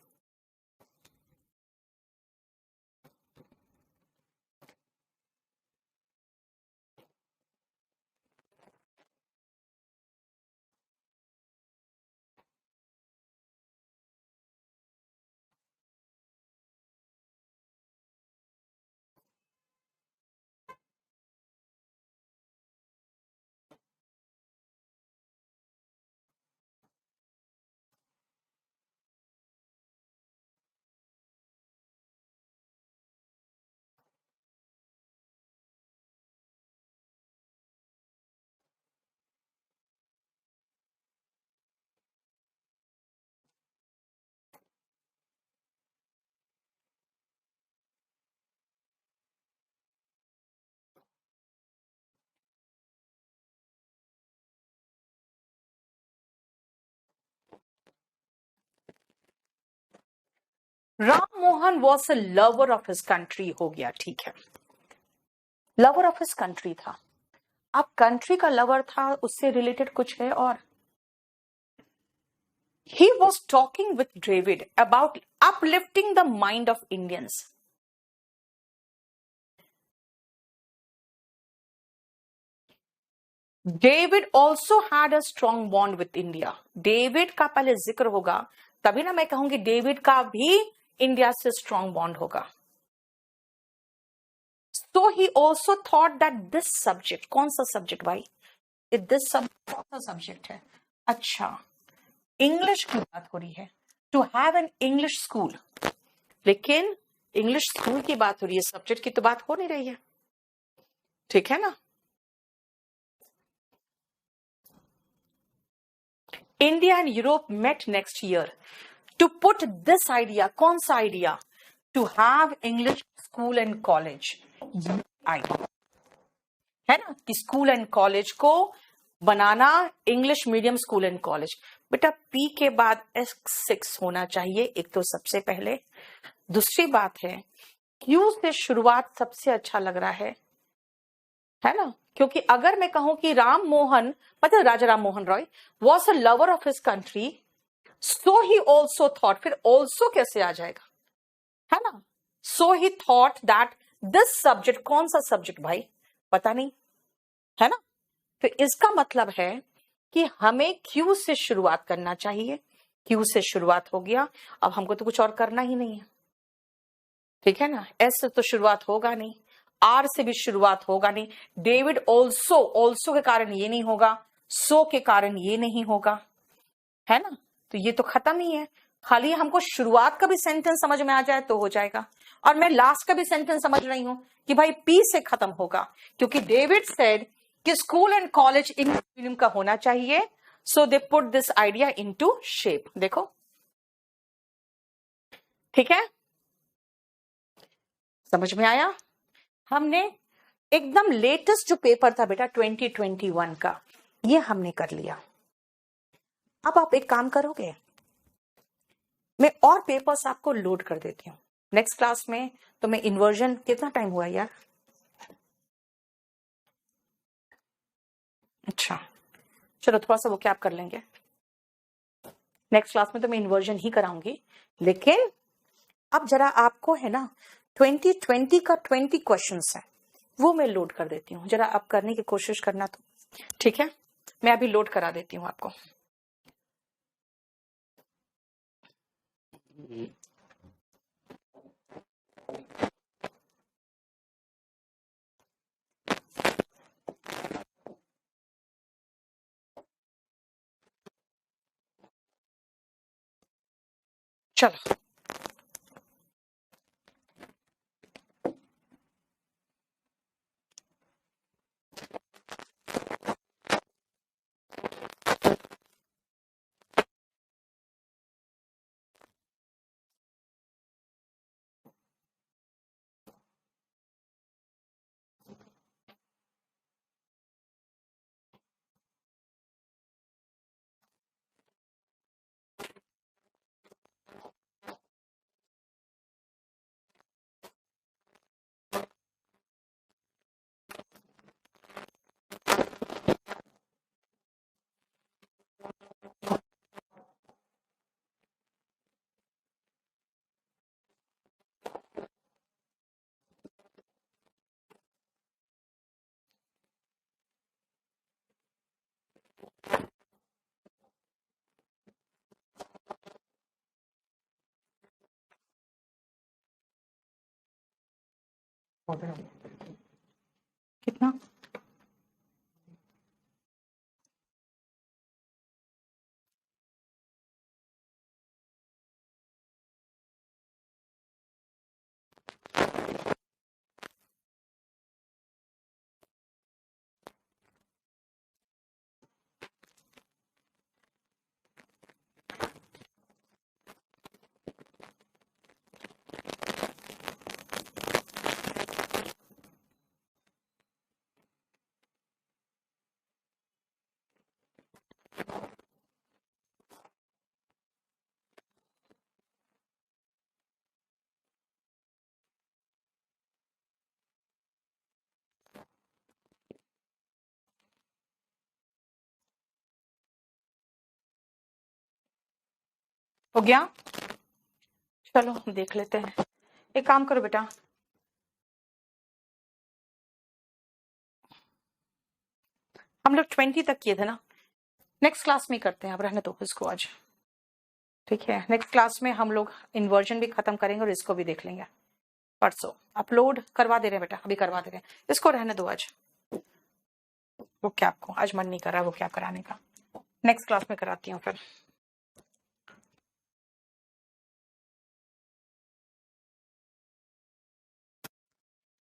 Ram Mohan was a lover of his country, हो गया, ठीक है, लवर ऑफ हिज कंट्री था। अब कंट्री का लवर था, उससे रिलेटेड कुछ है और he was talking with David about uplifting the mind of Indians. David also had a strong bond with India. David का पहले जिक्र होगा, तभी ना मैं कहूंगी डेविड का भी इंडिया से स्ट्रॉन्ग बॉन्ड होगा। So he also thought that this subject, कौन सा सब्जेक्ट भाई, this subject कौन सा सब्जेक्ट है? अच्छा, इंग्लिश की बात हो रही है, to have an English school. लेकिन इंग्लिश स्कूल की बात हो रही है, सब्जेक्ट की तो बात हो नहीं रही है, ठीक है ना। India and Europe met next year to put this idea, कौन सा idea, to have English school and college, है ना, कि स्कूल एंड कॉलेज को बनाना English medium school and college. बेटा पी के बाद S6 होना चाहिए, एक तो सबसे पहले। दूसरी बात है, क्यू से शुरुआत सबसे अच्छा लग रहा है ना, क्योंकि अगर मैं कहूं कि राम मोहन मतलब Raja Ram Mohan Roy was a lover of his country, so he also thought, फिर ऑल्सो कैसे आ जाएगा, है ना। So he thought that this subject, कौन सा सब्जेक्ट भाई, पता नहीं, है ना। तो इसका मतलब है कि हमें क्यू से शुरुआत करना चाहिए। क्यू से शुरुआत हो गया, अब हमको तो कुछ और करना ही नहीं है, ठीक है ना। एस से तो शुरुआत होगा नहीं, आर से भी शुरुआत होगा नहीं, डेविड ऑल्सो, ऑल्सो के कारण ये नहीं होगा, सो के कारण ये नहीं होगा, है ना। तो ये तो खत्म ही है, खाली हमको शुरुआत का भी सेंटेंस समझ में आ जाए तो हो जाएगा। और मैं लास्ट का भी सेंटेंस समझ रही हूं कि भाई पी से खत्म होगा, क्योंकि डेविड सेड कि school and college English medium का होना चाहिए, so they put this idea into shape. देखो ठीक है, समझ में आया। हमने एकदम लेटेस्ट जो पेपर था बेटा 2021 का, ये हमने कर लिया। अब आप एक काम करोगे, मैं और पेपर्स आपको लोड कर देती हूँ नेक्स्ट क्लास में। तो मैं इन्वर्जन, कितना टाइम हुआ यार, अच्छा चलो थोड़ा सा वो क्या आप कर लेंगे नेक्स्ट क्लास में, तो मैं इन्वर्जन ही कराऊंगी। लेकिन अब जरा आपको है ना 2020 का 20 क्वेश्चंस है, वो मैं लोड कर देती हूँ, जरा आप करने की कोशिश करना, तो ठीक है, मैं अभी लोड करा देती हूँ आपको। चलो कितना? हो गया? चलो देख लेते हैं। एक काम करो बेटा, हम लोग 20 तक किए थे ना, नेक्स्ट क्लास में करते हैं, अब रहने दो इसको आज। ठीक है, नेक्स्ट क्लास में हम लोग इन्वर्जन भी खत्म करेंगे और इसको भी देख लेंगे। परसों अपलोड करवा दे रहे हैं बेटा, अभी करवा दे रहे हैं, इसको रहने दो आज। वो क्या आपको आज मन नहीं कर रहा वो क्या कराने का, नेक्स्ट क्लास में कराती हूँ फिर।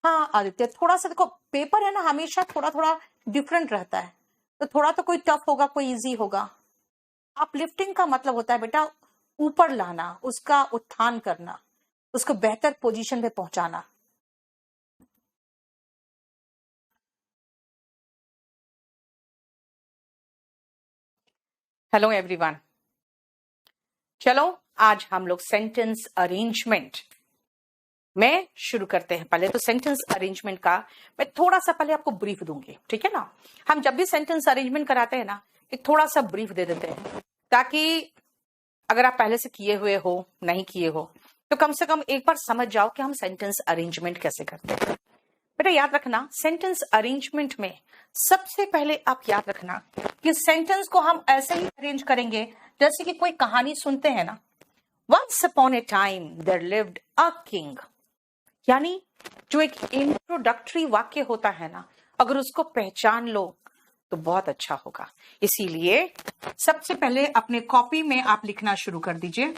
हाँ आदित्य, थोड़ा सा देखो पेपर है ना, हमेशा थोड़ा थोड़ा डिफरेंट रहता है, तो थोड़ा तो कोई टफ होगा कोई इजी होगा। अपलिफ्टिंग का मतलब होता है बेटा ऊपर लाना, उसका उत्थान करना, उसको बेहतर पोजीशन पे पहुंचाना। हेलो एवरीवन, चलो आज हम लोग सेंटेंस अरेंजमेंट में शुरू करते हैं। पहले तो सेंटेंस अरेंजमेंट का मैं थोड़ा सा पहले आपको ब्रीफ दूंगी, ठीक है ना। हम जब भी सेंटेंस अरेंजमेंट कराते हैं ना, एक थोड़ा सा ब्रीफ दे देते हैं, ताकि अगर आप पहले से किए हुए हो नहीं किए हो तो कम से कम एक बार समझ जाओ कि हम सेंटेंस अरेंजमेंट कैसे करते हैं। बेटा याद रखना, सेंटेंस अरेंजमेंट में सबसे पहले आप याद रखना कि सेंटेंस को हम ऐसे ही अरेंज करेंगे जैसे कि कोई कहानी सुनते हैं ना, once upon a time there lived a king, यानी जो एक इंट्रोडक्टरी वाक्य होता है ना, अगर उसको पहचान लो तो बहुत अच्छा होगा। इसीलिए सबसे पहले अपने कॉपी में आप लिखना शुरू कर दीजिए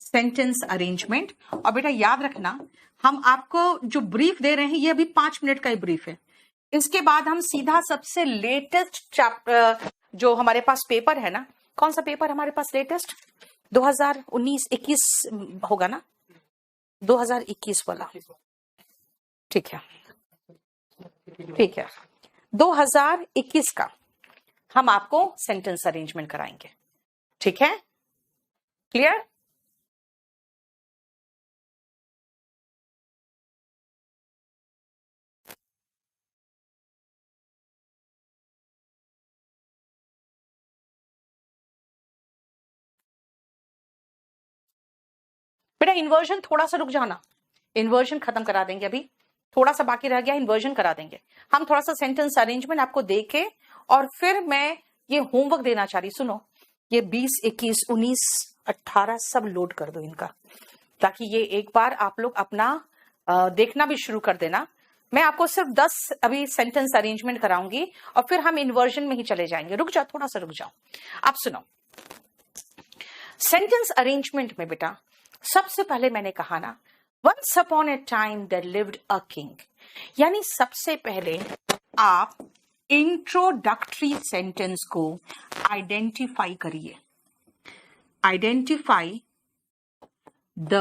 सेंटेंस अरेंजमेंट। और बेटा याद रखना, हम आपको जो ब्रीफ दे रहे हैं ये अभी 5 मिनट का ही ब्रीफ है। इसके बाद हम सीधा सबसे लेटेस्ट चैप्टर जो हमारे पास पेपर है ना, कौन सा पेपर हमारे पास लेटेस्ट 2019-21 होगा ना, 2021 वाला, ठीक है ठीक है, 2021 का हम आपको सेंटेंस अरेंजमेंट कराएंगे, ठीक है, क्लियर। बेटा इन्वर्जन थोड़ा सा रुक जाना, इन्वर्जन खत्म करा देंगे, अभी थोड़ा सा बाकी रह गया, इन्वर्जन करा देंगे हम। थोड़ा सा सेंटेंस अरेंजमेंट आपको देके और फिर मैं ये होमवर्क देना चाह रही, सुनो, ये 20, 21, 19, 18 सब लोड कर दो इनका, ताकि ये एक बार आप लोग अपना देखना भी शुरू कर देना। मैं आपको सिर्फ 10 अभी सेंटेंस अरेंजमेंट कराऊंगी और फिर हम इन्वर्जन में ही चले जाएंगे। रुक जाओ, थोड़ा सा रुक जाओ। आप सुनो, सेंटेंस अरेंजमेंट में बेटा सबसे पहले मैंने कहा ना, once upon a time there lived a king, यानी सबसे पहले आप इंट्रोडक्टरी सेंटेंस को आइडेंटिफाई करिए। Identify the